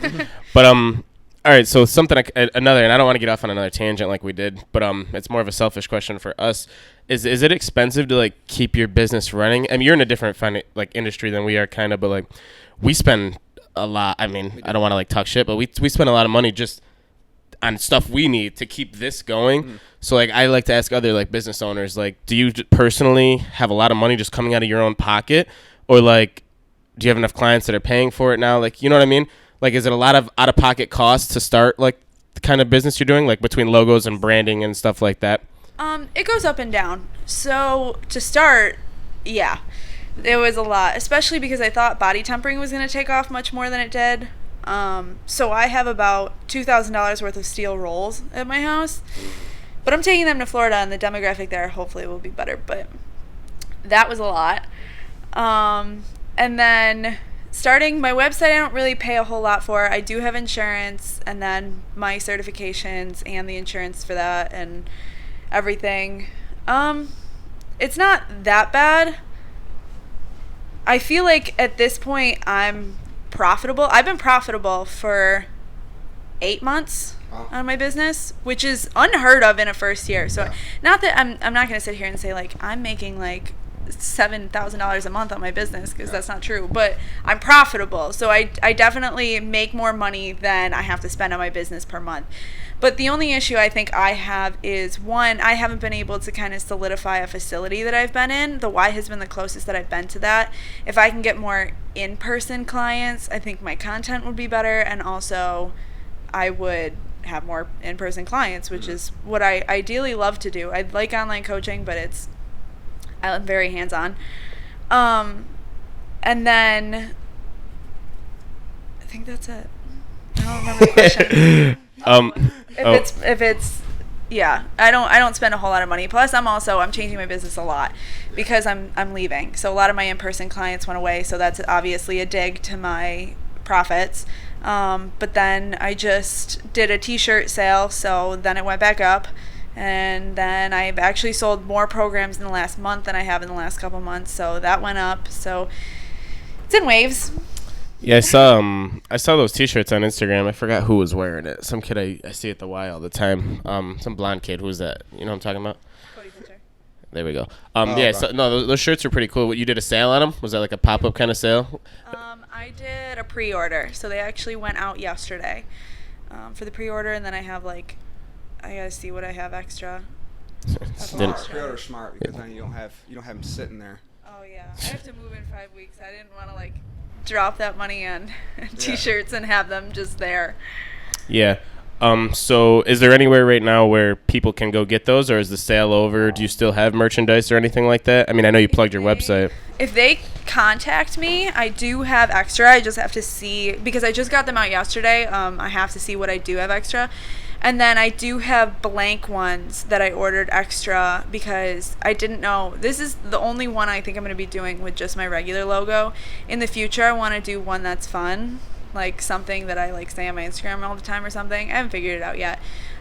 But all right. So something another, and I don't want to get off on another tangent like we did, but it's more of a selfish question for us. Is it expensive to like keep your business running? I mean, you're in a different industry than we are, kind of, but like we spend a lot. I mean, I don't want to like talk shit, but we spend a lot of money just on stuff we need to keep this going. So like I like to ask other like business owners, like, do you personally have a lot of money just coming out of your own pocket, or like do you have enough clients that are paying for it now? Like, you know what I mean? Like, is it a lot of out of pocket costs to start like the kind of business you're doing, like between logos and branding and stuff like that?
It goes up and down. So to start, yeah, there was a lot, especially because I thought body tempering was going to take off much more than it did. So I have about $2,000 worth of steel rolls at my house, but I'm taking them to Florida, and the demographic there hopefully will be better, but that was a lot. And then starting my website, I don't really pay a whole lot for. I do have insurance, and then my certifications and the insurance for that and everything. It's not that bad. I feel like at this point I'm profitable. I've been profitable for 8 months on my business, which is unheard of in a first year. So not that I'm not going to sit here and say like I'm making like $7,000 a month on my business, because that's not true, but I'm profitable. So I definitely make more money than I have to spend on my business per month. But the only issue I think I have is, one, I haven't been able to kind of solidify a facility that I've been in. The Y has been the closest that I've been to that. If I can get more in-person clients, I think my content would be better, and also I would have more in-person clients, which is what I ideally love to do. I'd like online coaching, but I'm very hands-on. And then I think that's it. I don't remember the question. If it's I don't spend a whole lot of money. Plus I'm changing my business a lot because I'm leaving. So a lot of my in-person clients went away, so that's obviously a dig to my profits. But then I just did a t-shirt sale, so then it went back up. And then I've actually sold more programs in the last month than I have in the last couple months, so that went up. So it's in waves.
Yeah, I saw those T-shirts on Instagram. I forgot who was wearing it. Some kid I see at the Y all the time. Some blonde kid. Who was that? You know what I'm talking about?
Cody Pitcher.
There we go. Those shirts were pretty cool. You did a sale on them? Was that like a pop-up kind of sale?
I did a pre-order, so they actually went out yesterday for the pre-order, and then I have I gotta see what I have extra.
Pre-order smart, because then you don't have them sitting there.
Oh yeah, I have to move in 5 weeks. I didn't want to drop that money on t-shirts and have them just there.
Yeah. So is there anywhere right now where people can go get those, or is the sale over? Do you still have merchandise or anything like that? I mean, I know you plugged your website.
If they contact me, I do have extra. I just have to see, because I just got them out yesterday. I have to see what I do have extra. And then I do have blank ones that I ordered extra because I didn't know. This is the only one I think I'm going to be doing with just my regular logo. In the future, I want to do one that's fun, like something that I say on my Instagram all the time or something. I haven't figured it out yet.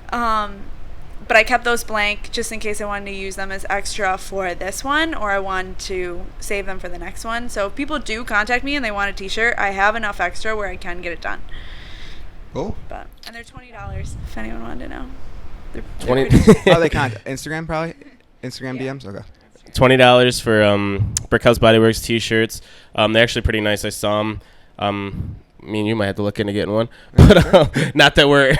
But I kept those blank just in case I wanted to use them as extra for this one, or I wanted to save them for the next one. So if people do contact me and they want a t-shirt, I have enough extra where I can get it done.
Cool.
And they're $20 if anyone wanted to know. They're
20.
How they contact? Instagram probably. Instagram DMs. Okay.
$20 for Brickhouse Body Works t-shirts. They're actually pretty nice. I saw them. Me and you might have to look into getting one, but not that we're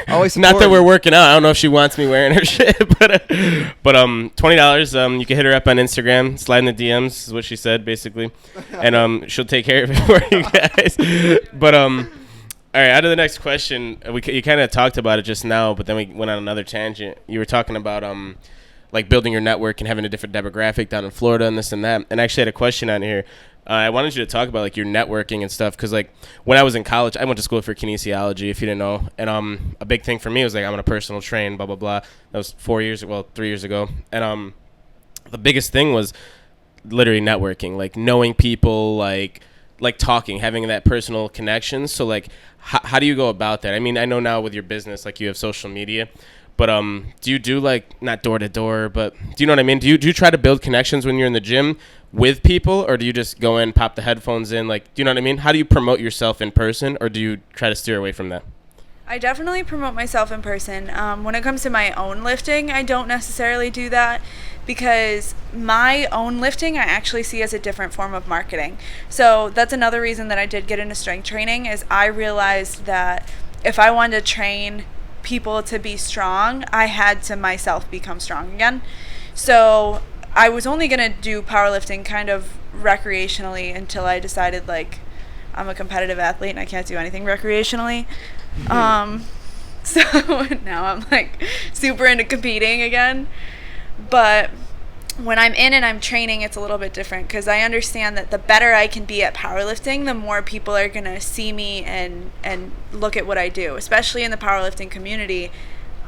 working out. I don't know if she wants me wearing her shit, but $20. You can hit her up on Instagram, slide in the DMs is what she said basically, and she'll take care of it for you guys. But all right, out of the next question, you kind of talked about it just now, but then we went on another tangent. You were talking about building your network and having a different demographic down in Florida and this and that. And I actually had a question on here. I wanted you to talk about your networking and stuff, because when I was in college, I went to school for kinesiology, if you didn't know. And a big thing for me was I'm gonna personal train, blah blah blah. That was 3 years ago. And the biggest thing was literally networking, knowing people, talking, having that personal connection. So how do you go about that? I mean, I know now with your business, you have social media, but do you do not door to door, but do you know what I mean? Do you try to build connections when you're in the gym with people, or do you just go in, pop the headphones in? Do you know what I mean? How do you promote yourself in person, or do you try to steer away from that?
I definitely promote myself in person. When it comes to my own lifting, I don't necessarily do that, because my own lifting I actually see as a different form of marketing. So that's another reason that I did get into strength training, is I realized that if I wanted to train people to be strong, I had to myself become strong again. So I was only going to do powerlifting kind of recreationally until I decided I'm a competitive athlete and I can't do anything recreationally. So now I'm super into competing again. But when I'm in and I'm training, it's a little bit different, because I understand that the better I can be at powerlifting, the more people are going to see me and look at what I do, especially in the powerlifting community.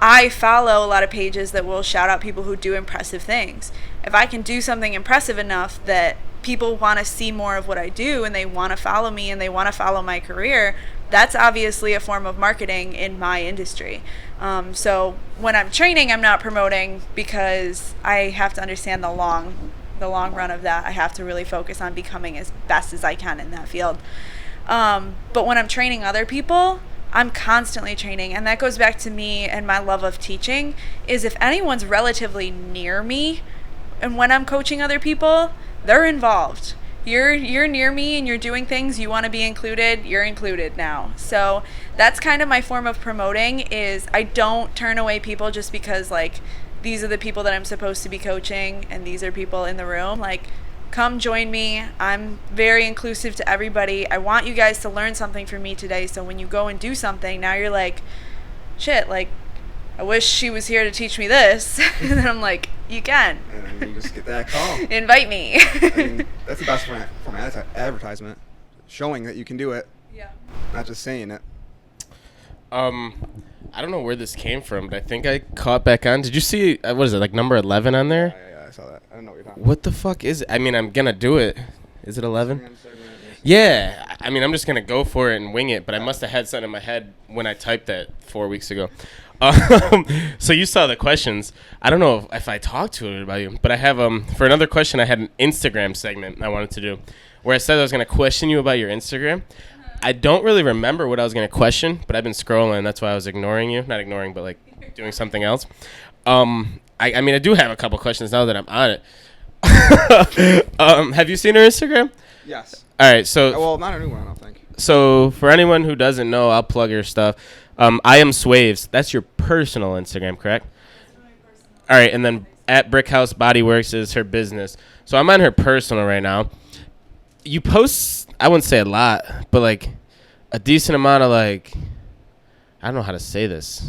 I follow a lot of pages that will shout out people who do impressive things. If I can do something impressive enough that people want to see more of what I do and they want to follow me and they want to follow my career, that's obviously a form of marketing in my industry. So when I'm training, I'm not promoting because I have to understand the long run of that. I have to really focus on becoming as best as I can in that field. But when I'm training other people, I'm constantly training, and that goes back to me and my love of teaching, is if anyone's relatively near me and when I'm coaching other people, they're involved. You're near me and you're doing things, you want to be included, you're included now. So that's kind of my form of promoting, is I don't turn away people just because like these are the people that I'm supposed to be coaching and these are people in the room. Like, come join me. I'm very inclusive to everybody. I want you guys to learn something from me today, so when you go and do something, now you're like, shit, like, I wish she was here to teach me this. And then I'm like, you can.
And then you just get that call.
Invite me.
I mean, that's the best form of advertisement, showing that you can do it.
Yeah.
Not just saying it.
I don't know where this came from, but I think I caught back on. Did you see, what is it, like number 11 on there?
Yeah, I saw that. I don't know what you're talking
What the fuck is it? I mean, I'm going to do it. Is it 11? Yeah. I mean, I'm just going to go for it and wing it, but I must have had something in my head when I typed that 4 weeks ago. So you saw the questions. I don't know if I talked to it about you, but I have, for another question, I had an Instagram segment I wanted to do where I said I was going to question you about your Instagram. I don't really remember what I was going to question, but I've been scrolling. That's why I was ignoring you. Not ignoring, but like doing something else. I mean, I do have a couple questions now that I'm on it. Have you seen her Instagram?
Yes.
All right. So,
Well, not a new one, I don't think.
So for anyone who doesn't know, I'll plug her stuff. I am Swaves. That's your personal Instagram, correct? All right. And then at Brickhouse Bodyworks is her business. So I'm on her personal right now. You post, I wouldn't say a lot, but like a decent amount of like, I don't know how to say this.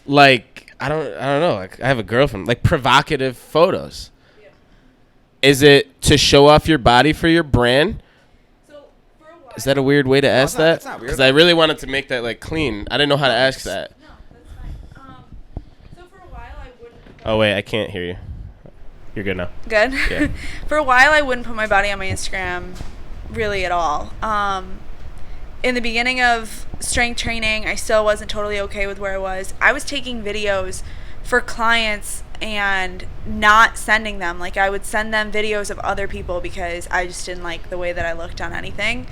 Like, I don't know. Like, I have a girlfriend. Like, provocative photos. Yeah. Is it to show off your body for your brand? So for a while, is that a weird way to ask that?
It's not weird.
Because I really wanted to make that like clean. I didn't know how to ask that.
No, that's fine. So for a while, I wouldn't.
Oh wait, I can't hear you. You're good now.
Good.
Yeah.
For a while, I wouldn't put my body on my Instagram really at all. In the beginning of strength training, I still wasn't totally okay with where I was. I was taking videos for clients and not sending them. Like, I would send them videos of other people because I just didn't like the way that I looked on anything.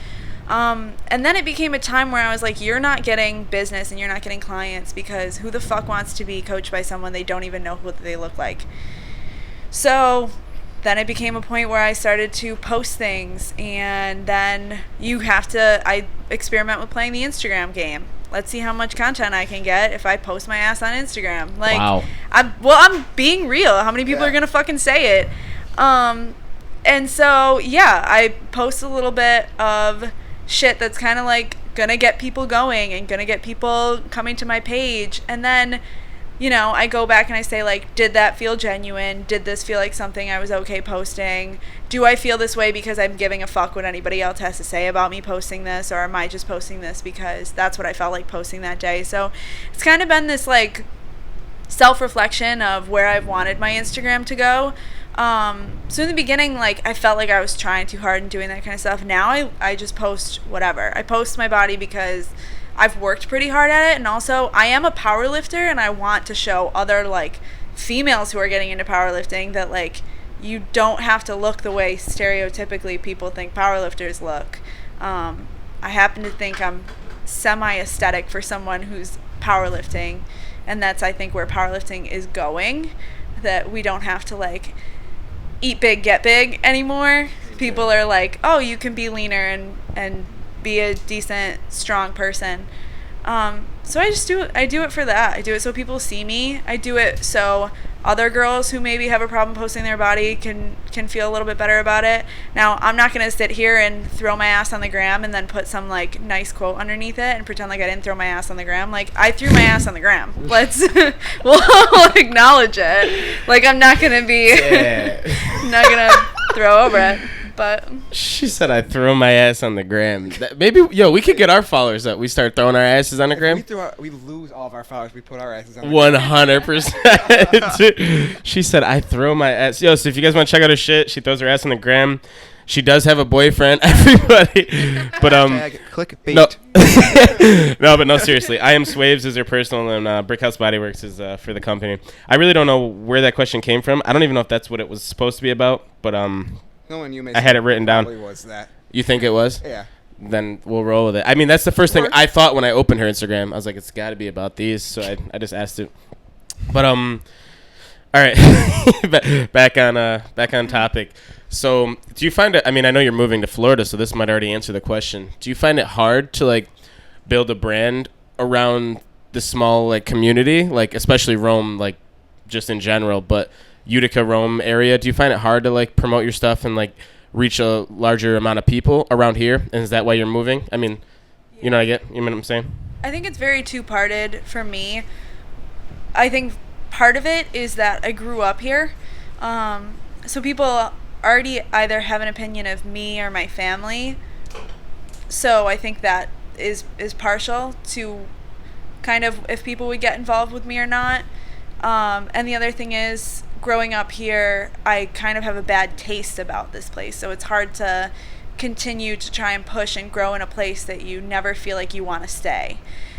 And then it became a time where I was like, you're not getting business and you're not getting clients because who the fuck wants to be coached by someone they don't even know what they look like? So then it became a point where I started to post things, and then I experiment with playing the Instagram game. Let's see how much content I can get if I post my ass on Instagram. Like,
wow.
I'm being real. How many people are going to fucking say it? And so, yeah, I post a little bit of shit that's kind of like going to get people going and going to get people coming to my page. And then, you know, I go back and I say, like, did that feel genuine? Did this feel like something I was okay posting? Do I feel this way because I'm giving a fuck what anybody else has to say about me posting this? Or am I just posting this because that's what I felt like posting that day? So it's kind of been this, like, self-reflection of where I've wanted my Instagram to go. So in the beginning, like, I felt like I was trying too hard and doing that kind of stuff. Now I just post whatever. I post my body because I've worked pretty hard at it, and also I am a power lifter, and I want to show other, like, females who are getting into powerlifting that, like, you don't have to look the way stereotypically people think powerlifters look. I happen to think I'm semi-aesthetic for someone who's powerlifting, and that's, I think, where powerlifting is going, that we don't have to, like, eat big, get big anymore. People are like, oh, you can be leaner and be a decent, strong person. So I do it for that. I do it so people see me. I do it so other girls who maybe have a problem posting their body can feel a little bit better about it. Now, I'm not going to sit here and throw my ass on the gram and then put some, like, nice quote underneath it and pretend like I didn't throw my ass on the gram. Like, I threw my ass on the gram. We'll acknowledge it. Like, I'm not going to be not going to throw over it. But
She said I throw my ass on the gram. Maybe, we could get our followers up. We start throwing our asses on the gram.
We lose all of our followers. We put our asses on the
100%. She said I throw my ass. So if you guys want to check out her shit, she throws her ass on the gram. She does have a boyfriend, everybody. But
clickbait.
No. No, but no, seriously. I am Swaves is her personal, and Brickhouse Bodyworks is for the company. I really don't know where that question came from. I don't even know if that's what it was supposed to be about. But
no one you
I had it written down.
Was that.
You think it was?
Yeah.
Then we'll roll with it. I mean, that's the first thing I thought when I opened her Instagram. I was like, it's got to be about these. So I just asked it. But all right, back on topic. So, do you find it? I mean, I know you're moving to Florida, so this might already answer the question. Do you find it hard to like build a brand around the small like community, like especially Rome, like just in general, but Utica, Rome area? Do you find it hard to like promote your stuff and like reach a larger amount of people around here? And is that why you're moving? I mean, you know what I'm saying?
I think it's very two-parted for me. I think part of it is that I grew up here, so people already either have an opinion of me or my family. So I think that is partial to kind of if people would get involved with me or not. And the other thing is, growing up here, I kind of have a bad taste about this place. So it's hard to continue to try and push and grow in a place that you never feel like you want to stay.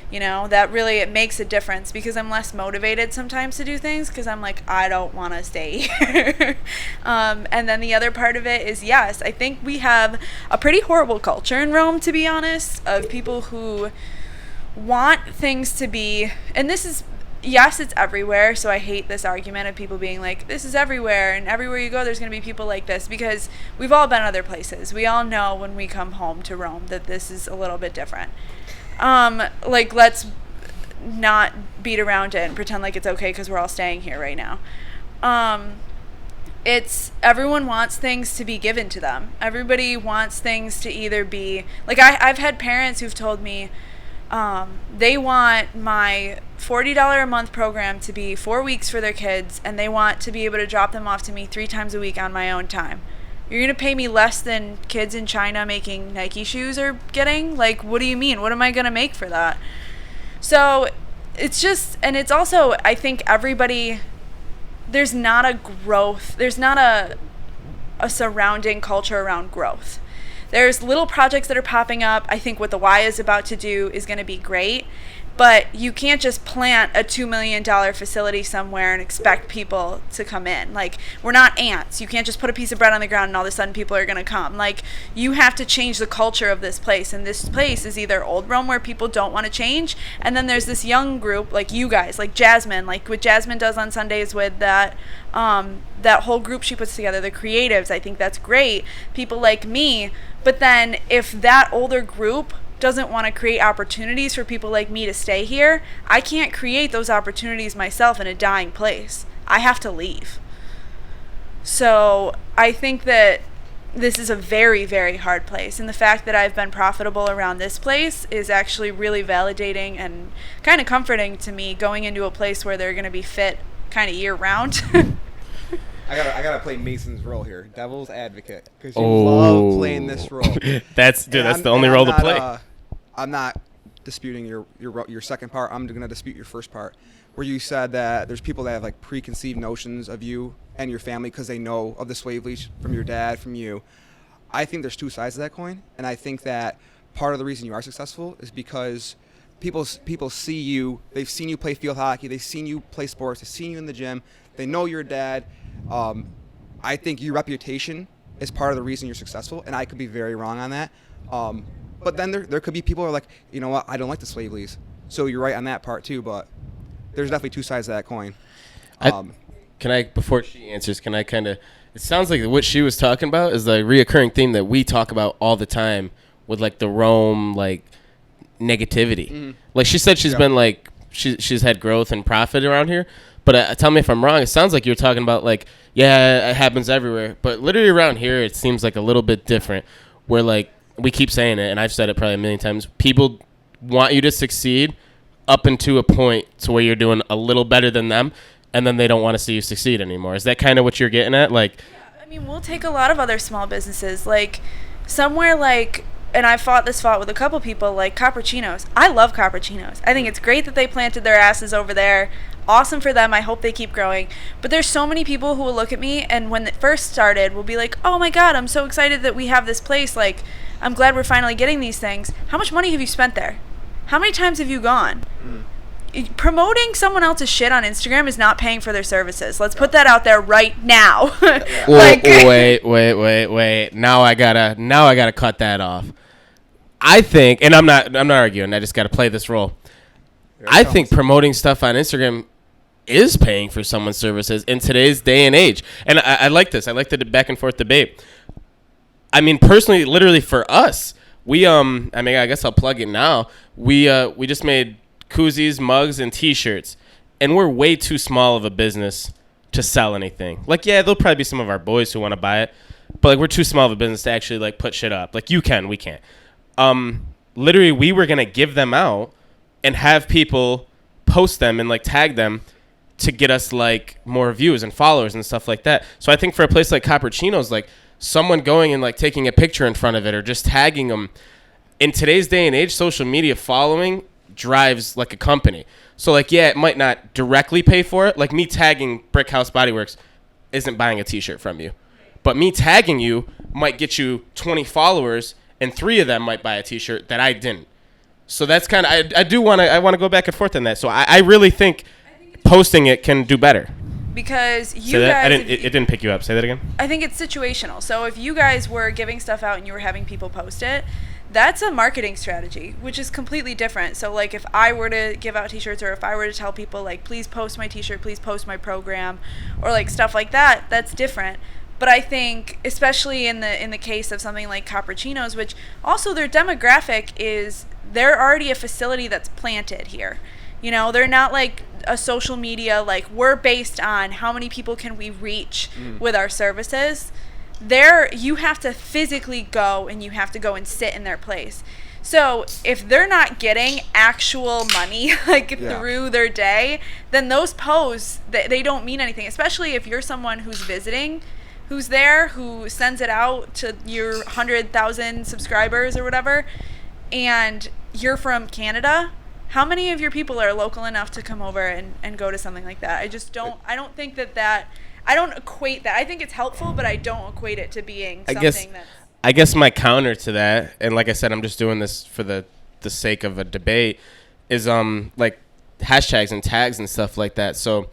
You know, that really, it makes a difference because I'm less motivated sometimes to do things because I'm like, I don't want to stay here. And then the other part of it is, yes, I think we have a pretty horrible culture in Rome, to be honest, of people who want things to be, and this is, yes, it's everywhere, so I hate this argument of people being like, this is everywhere, and everywhere you go there's going to be people like this, because we've all been other places. We all know when we come home to Rome that this is a little bit different. Like, let's not beat around it and pretend like it's okay because we're all staying here right now. It's, everyone wants things to be given to them. Everybody wants things to either be, like, I've had parents who've told me, they want my $40 a month program to be 4 weeks for their kids, and they want to be able to drop them off to me 3 times a week on my own time. You're going to pay me less than kids in China making Nike shoes are getting? Like, what do you mean? What am I going to make for that? So it's just, and it's also, I think everybody, there's not a growth, there's not a surrounding culture around growth. There's little projects that are popping up. I think what the Y is about to do is going to be great. But you can't just plant a $2 million facility somewhere and expect people to come in. Like, we're not ants. You can't just put a piece of bread on the ground and all of a sudden people are going to come. Like, you have to change the culture of this place. And this place is either old Rome where people don't want to change, and then there's this young group like you guys, like Jasmine, like what Jasmine does on Sundays with that whole group she puts together, the creatives. I think that's great. People like me. But then if that older group doesn't want to create opportunities for people like me to stay here, I can't create those opportunities myself in a dying place. I have to leave. So I think that this is a very, very hard place. And the fact that I've been profitable around this place is actually really validating and kind of comforting to me, going into a place where they're going to be fit kind of year round.
I gotta play Mason's role here, devil's advocate, because you love playing this role.
That's the only role to play.
I'm not disputing your second part. I'm gonna dispute your first part, where you said that there's people that have like preconceived notions of you and your family because they know of the Swavely from your dad, from you. I think there's two sides to that coin, and I think that part of the reason you are successful is because people see you. They've seen you play field hockey. They've seen you play sports. They've seen you in the gym. They know your dad. I think your reputation is part of the reason you're successful, and I could be very wrong on that. But then there could be people who are like, you know what, I don't like the Swavely's. So you're right on that part too, but there's definitely two sides to that coin.
Before she answers, can I kind of, it sounds like what she was talking about is the reoccurring theme that we talk about all the time with like the Rome, like negativity. Mm-hmm. Like she said, she's been like, she's had growth and profit around here. But tell me if I'm wrong. It sounds like you're talking about like, yeah, it happens everywhere. But literally around here, it seems like a little bit different. Where like we keep saying it, and I've said it probably a million times. People want you to succeed up into a point to where you're doing a little better than them, and then they don't want to see you succeed anymore. Is that kind of what you're getting at? Like,
yeah, I mean, we'll take a lot of other small businesses, like somewhere like, and I fought with a couple people, like Cappuccinos. I love Cappuccinos. I think it's great that they planted their asses over there. Awesome for them. I hope they keep growing. But there's so many people who will look at me and when it first started will be like, oh my God, I'm so excited that we have this place. Like, I'm glad we're finally getting these things. How much money have you spent there? How many times have you gone? Promoting someone else's shit on Instagram is not paying for their services. Let's put that out there right now.
Like, wait. Now I gotta cut that off. I think, and I'm not arguing. I just gotta play this role. I think promoting stuff on Instagram is paying for someone's services in today's day and age. And I like this. I like the back and forth debate. I mean, personally, literally for us, we I guess I'll plug it now. We just made koozies, mugs, and T-shirts, and we're way too small of a business to sell anything. Like, yeah, there'll probably be some of our boys who want to buy it, but like we're too small of a business to actually like put shit up. Like we can't. Literally, we were gonna give them out and have people post them and like tag them to get us like more views and followers and stuff like that. So I think for a place like Cappuccino's, like someone going and like taking a picture in front of it or just tagging them. In today's day and age, social media following drives like a company. So like, yeah, it might not directly pay for it. Like me tagging Brick House Body Works isn't buying a T-shirt from you, but me tagging you might get you 20 followers and 3 of them might buy a T-shirt that I didn't. So that's kind of, I want to go back and forth on that. So I really think posting it can do better.
Because you guys...
It didn't pick you up. Say that again.
I think it's situational. So if you guys were giving stuff out and you were having people post it, that's a marketing strategy, which is completely different. So like if I were to give out T-shirts or if I were to tell people like, please post my T-shirt, please post my program or like stuff like that, that's different. But I think especially in the case of something like Cappuccinos, which also their demographic is they're already a facility that's planted here. You know, they're not like a social media, like we're based on how many people can we reach with our services. There, you have to physically go and you have to go and sit in their place. So if they're not getting actual money like through their day, then those posts, they don't mean anything, especially if you're someone who's visiting, who's there, who sends it out to your 100,000 subscribers or whatever, and you're from Canada. How many of your people are local enough to come over and go to something like that? I don't think that I don't equate that. I think it's helpful, but I don't equate it to being something that's...
I guess my counter to that, and like I said, I'm just doing this for the sake of a debate, is like hashtags and tags and stuff like that. So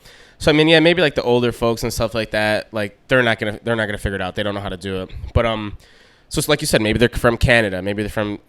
I mean, yeah, maybe like the older folks and stuff like that, like they're not gonna figure it out. They don't know how to do it. But so it's like you said, maybe they're from Canada, maybe they're from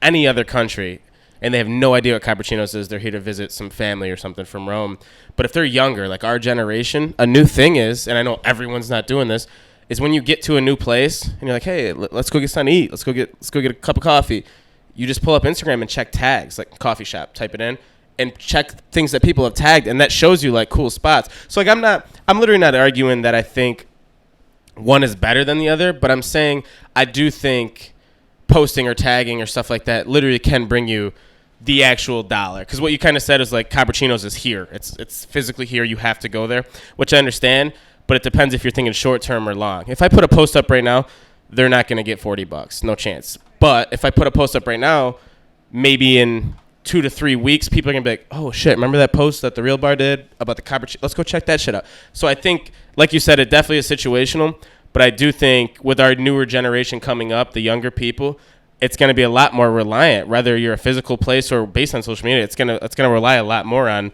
any other country, and they have no idea what Cappuccinos is. They're here to visit some family or something from Rome. But if they're younger, like our generation, a new thing is, and I know everyone's not doing this, is when you get to a new place and you're like, hey, let's go get something to eat. Let's go get a cup of coffee. You just pull up Instagram and check tags, like coffee shop, type it in, and check things that people have tagged, and that shows you like cool spots. So like I'm literally not arguing that I think one is better than the other, but I'm saying I do think posting or tagging or stuff like that literally can bring you the actual dollar. Because what you kind of said is like Cappuccinos is here. It's physically here. You have to go there, which I understand, but it depends if you're thinking short term or long. If I put a post up right now, they're not going to get $40. No chance. But if I put a post up right now, maybe in 2 to 3 weeks, people are going to be like, oh, shit, remember that post that TheRealBar did about the Cappuccino? Let's go check that shit out. So I think, like you said, it definitely is situational, but I do think with our newer generation coming up, the younger people, it's going to be a lot more reliant, whether you're a physical place or based on social media. It's going to rely a lot more on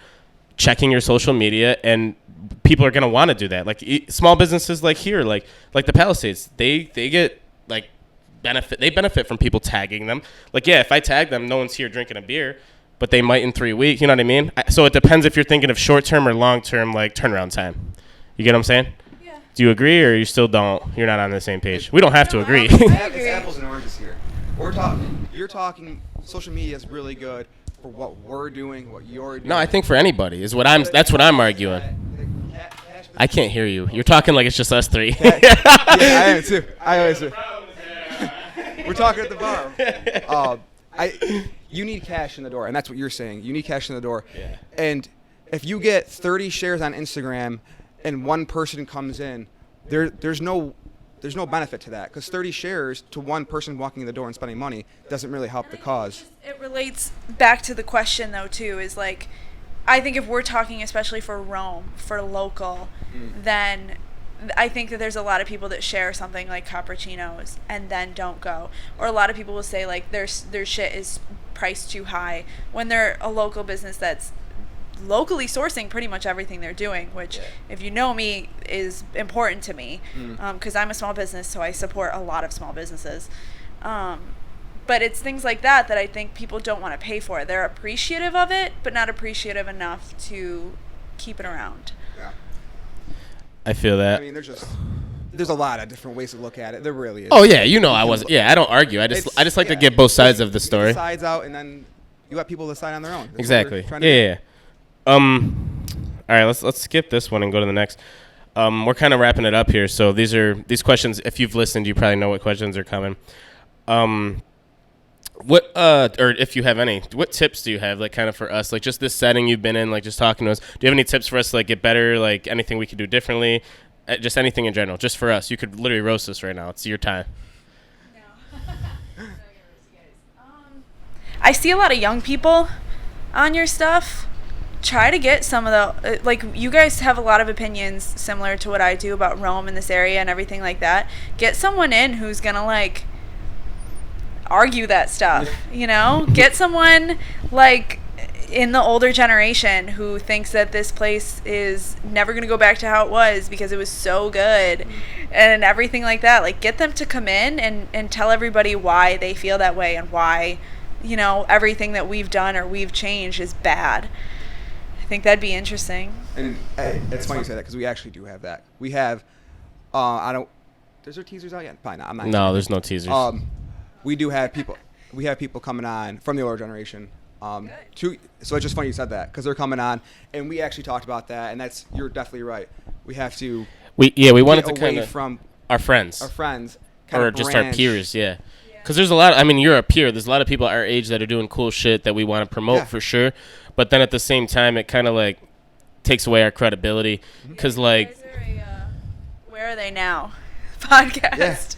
checking your social media, and people are going to want to do that. Like small businesses like here, like the Palisades, they get like benefit from people tagging them. Like, yeah, if I tag them, no one's here drinking a beer, but they might in 3 weeks. You know what I mean? So it depends if you're thinking of short-term or long-term, like turnaround time. You get what I'm saying? Yeah. Do you agree, or you still don't? You're not on the same page. We don't have to agree.
I have apples and oranges here. You're talking social media is really good for what we're doing, what you're doing.
No, I think for anybody that's what I'm arguing. I can't hear you. You're talking like it's just us three.
Yeah, I am too. I always do. We're talking at the bar. You need cash in the door, and that's what you're saying. You need cash in the door.
Yeah.
And if you get 30 shares on Instagram and one person comes in, there's no there's no benefit to that because 30 shares to one person walking in the door and spending money doesn't really help the cause.
It relates back to the question, though, too, is like, I think if we're talking especially for Rome, for local, then I think that there's a lot of people that share something like cappuccinos and then don't go. Or a lot of people will say, like, their shit is priced too high when they're a local business that's locally sourcing pretty much everything they're doing, which, if you know me, is important to me because I'm a small business, so I support a lot of small businesses. But it's things like that that I think people don't want to pay for. They're appreciative of it, but not appreciative enough to keep it around.
Yeah.
I feel that.
I mean, there's a lot of different ways to look at it. There really is.
Oh yeah, I wasn't. Yeah, I don't argue. I just like to get both sides of the story.
Get the sides out, and then you let people decide on their own. That's
exactly. Yeah. All right, let's skip this one and go to the next. We're kind of wrapping it up here. So these questions. If you've listened, you probably know what questions are coming. What or if you have any, what tips do you have, like, kind of for us, like, just this setting you've been in, like, just talking to us? Do you have any tips for us to, like, get better, like, anything we could do differently, just anything in general, just for us? You could literally roast us right now. It's your time.
No. I see a lot of young people on your stuff. Try to get some of the, like, you guys have a lot of opinions similar to what I do about Rome in this area and everything like that. Get someone in who's gonna, like, argue that stuff, you know? Get someone, like, in the older generation who thinks that this place is never going to go back to how it was because it was so good and everything like that. Like, get them to come in and tell everybody why they feel that way and why, you know, everything that we've done or we've changed is bad. I think that'd be interesting.
And it's funny you say that because we actually do have that. We have, is there teasers out yet? Probably not. I'm not.
No, there's no teasers.
We do have people. We have people coming on from the older generation. So it's just funny you said that because they're coming on, and we actually talked about that, and you're definitely right. We have to.
We wanted to kind of
from
our friends,
or
just our peers, yeah. Because there's a lot. I mean, you're a peer. There's a lot of people our age that are doing cool shit that we want to promote for sure. But then at the same time, it kind of like takes away our credibility because like.
Where are they now? Podcast.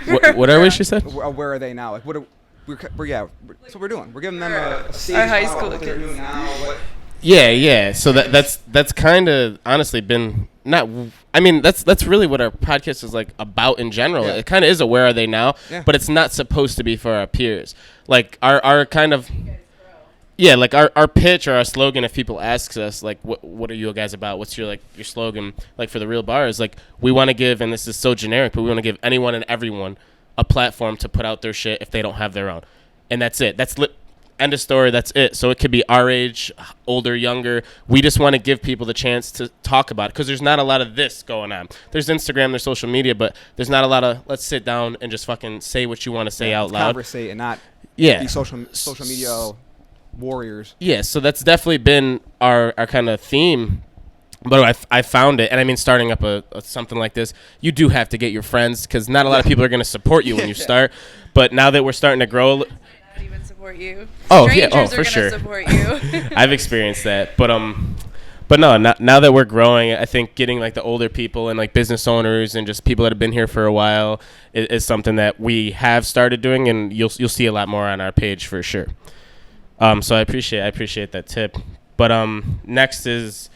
Yeah. What are we? She said.
Where are they now? Like what? That's what we're doing. We're giving them a stage
our high school
what
kids.
they're doing now.
Yeah. So that's kind of honestly been not. I mean, that's really what our podcast is like about in general.
Yeah.
It kind of is a where are they now, but it's not supposed to be for our peers. Like our kind of. Yeah, like our pitch or our slogan, if people ask us, like, what are you guys about? What's your slogan, like, for The Real Bar is, like, we want to give, and this is so generic, but we want to give anyone and everyone a platform to put out their shit if they don't have their own. And that's it. That's end of story. That's it. So it could be our age, older, younger. We just want to give people the chance to talk about it because there's not a lot of this going on. There's Instagram, there's social media, but there's not a lot of let's sit down and just fucking say what you want to say out loud.
Conversate and not be social media warriors. Yeah,
so that's definitely been our kind of theme. But I found it, and I mean, starting up a something like this, you do have to get your friends because not a lot of people are going to support you when you start. But now that we're starting to grow,
not even support you.
Oh
Strangers
yeah,
are
for sure.
Support you.
I've experienced that, but no, now that we're growing, I think getting like the older people and like business owners and just people that have been here for a while is something that we have started doing, and you'll see a lot more on our page for sure. So I appreciate that tip. But next is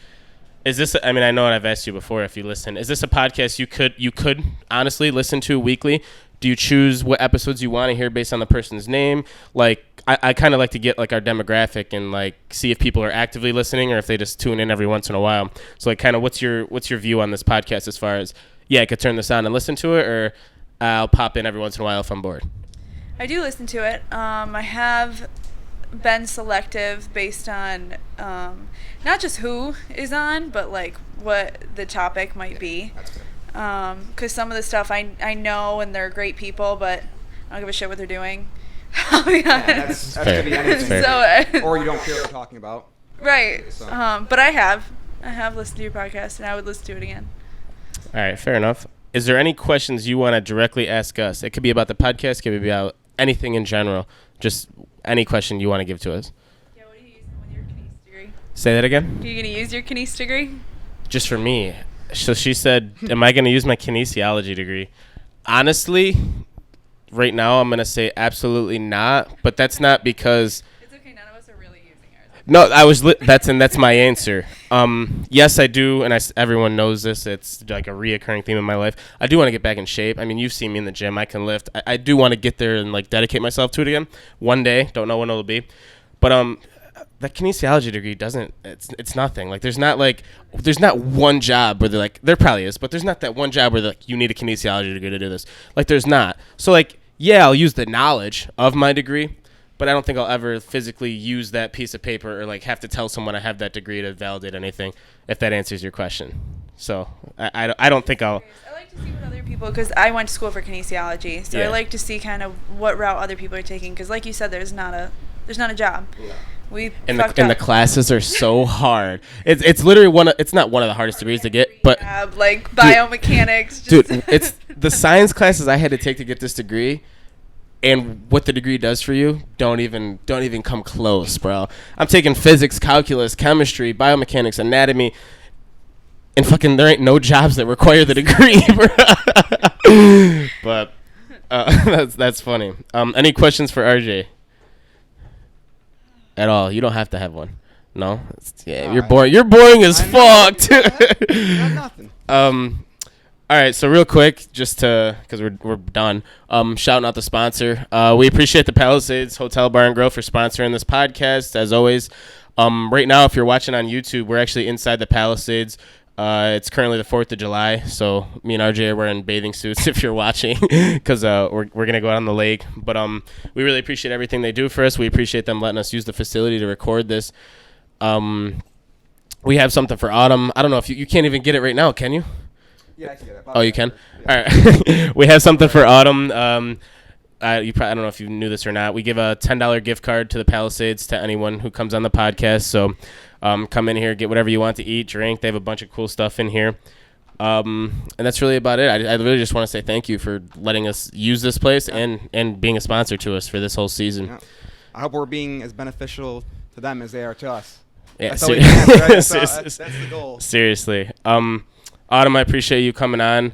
this? I mean, I know I've asked you before if you listen. Is this a podcast you could honestly listen to weekly? Do you choose what episodes you want to hear based on the person's name? Like, I kind of like to get like our demographic and like see if people are actively listening or if they just tune in every once in a while. So like, kind of what's your view on this podcast as far as I could turn this on and listen to it, or I'll pop in every once in a while if I'm bored.
I do listen to it. I have been selective based on not just who is on, but like what the topic might be. Because some of the stuff I know and they're great people, but I don't give a shit what they're doing. I'll be honest.
That could be anything. Or you don't care what they're talking about.
Right. So. But I have listened to your podcast, and I would listen to it again.
All right, fair enough. Is there any questions you want to directly ask us? It could be about the podcast, it could be about anything in general. Just any question you want to give to us.
Yeah, what are you using with your kinesiology degree?
Say that again?
Are you going to use your kinesiology degree?
Just for me. So she said, am I going to use my kinesiology degree? Honestly, right now I'm gonna say absolutely not. But that's not because.
It's okay. None of us are really using ours.
No, that's my answer. Yes, I do, and everyone knows this. It's like a reoccurring theme in my life. I do want to get back in shape. I mean, you've seen me in the gym. I can lift. I do want to get there and like dedicate myself to it again one day. Don't know when it'll be, but that kinesiology degree doesn't. It's nothing. Like there's not one job where they're like, there probably is, but there's not that one job where like you need a kinesiology degree to do this. Like there's not. So like yeah, I'll use the knowledge of my degree. But I don't think I'll ever physically use that piece of paper or like have to tell someone I have that degree to validate anything. If that answers your question, so I don't think I'll.
I like to see what other people, because I went to school for kinesiology, so
Yeah.
I like to see kind of what route other people are taking. Because like you said, there's not a job.
Yeah.
We
And
fucked
the
up.
classes are so hard. It's literally it's not one of the hardest degrees to get, but
like biomechanics.
dude, it's the science classes I had to take to get this degree. And what the degree does for you, don't even come close, bro. I'm taking physics, calculus, chemistry, biomechanics, anatomy, and fucking there ain't no jobs that require the degree, bro. But that's funny. Any questions for RJ? At all? You don't have to have one. No? You're boring. You're boring as fuck.
Nothing.
All right, so real quick, just because we're done, shouting out the sponsor. We appreciate the Palisades Hotel Bar and Grill for sponsoring this podcast, as always. Right now, if you're watching on YouTube, we're actually inside the Palisades. It's currently the 4th of July, so me and RJ are wearing bathing suits if you're watching, because we're going to go out on the lake. But we really appreciate everything they do for us. We appreciate them letting us use the facility to record this. We have something for Autumn. I don't know if you can't even get it right now, can you?
Yeah, I can get it.
Oh, you can?
Yeah.
All right. We have something for Autumn. I don't know if you knew this or not. We give a $10 gift card to the Palisades to anyone who comes on the podcast. So come in here, get whatever you want to eat, drink. They have a bunch of cool stuff in here. And that's really about it. I really just want to say thank you for letting us use this place and being a sponsor to us for this whole season.
Yeah. I hope we're being as beneficial to them as they are to us.
Yeah,
That's all we can ask, right? That's the goal.
Seriously. Autumn, I appreciate you coming on.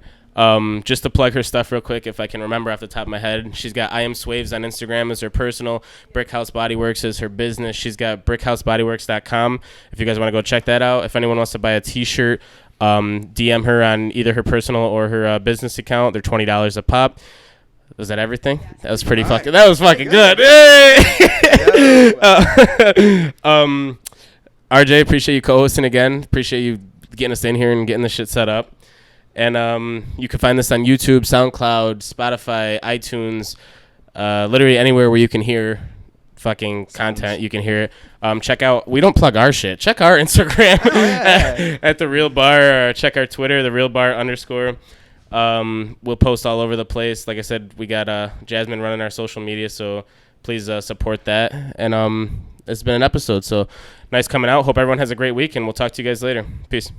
Just to plug her stuff real quick, if I can remember off the top of my head, she's got I Am Swaves on Instagram as her personal, Brickhouse Bodyworks is her business. She's got BrickHouseBodyworks.com if you guys want to go check that out. If anyone wants to buy a t-shirt, DM her on either her personal or her business account. They're $20 a pop. Was that everything? That was pretty fucking. That was fucking good. Hey! RJ, appreciate you co-hosting again. Appreciate you getting us in here and getting this shit set up. And you can find this on YouTube, SoundCloud, Spotify, iTunes, literally anywhere where you can hear fucking content, you can hear it. Check out, we don't plug our shit. Check our Instagram at TheRealBar, or check our Twitter, TheRealBar_. We'll post all over the place. Like I said, we got Jasmine running our social media, so please support that. And it's been an episode, so nice coming out. Hope everyone has a great week, and we'll talk to you guys later. Peace.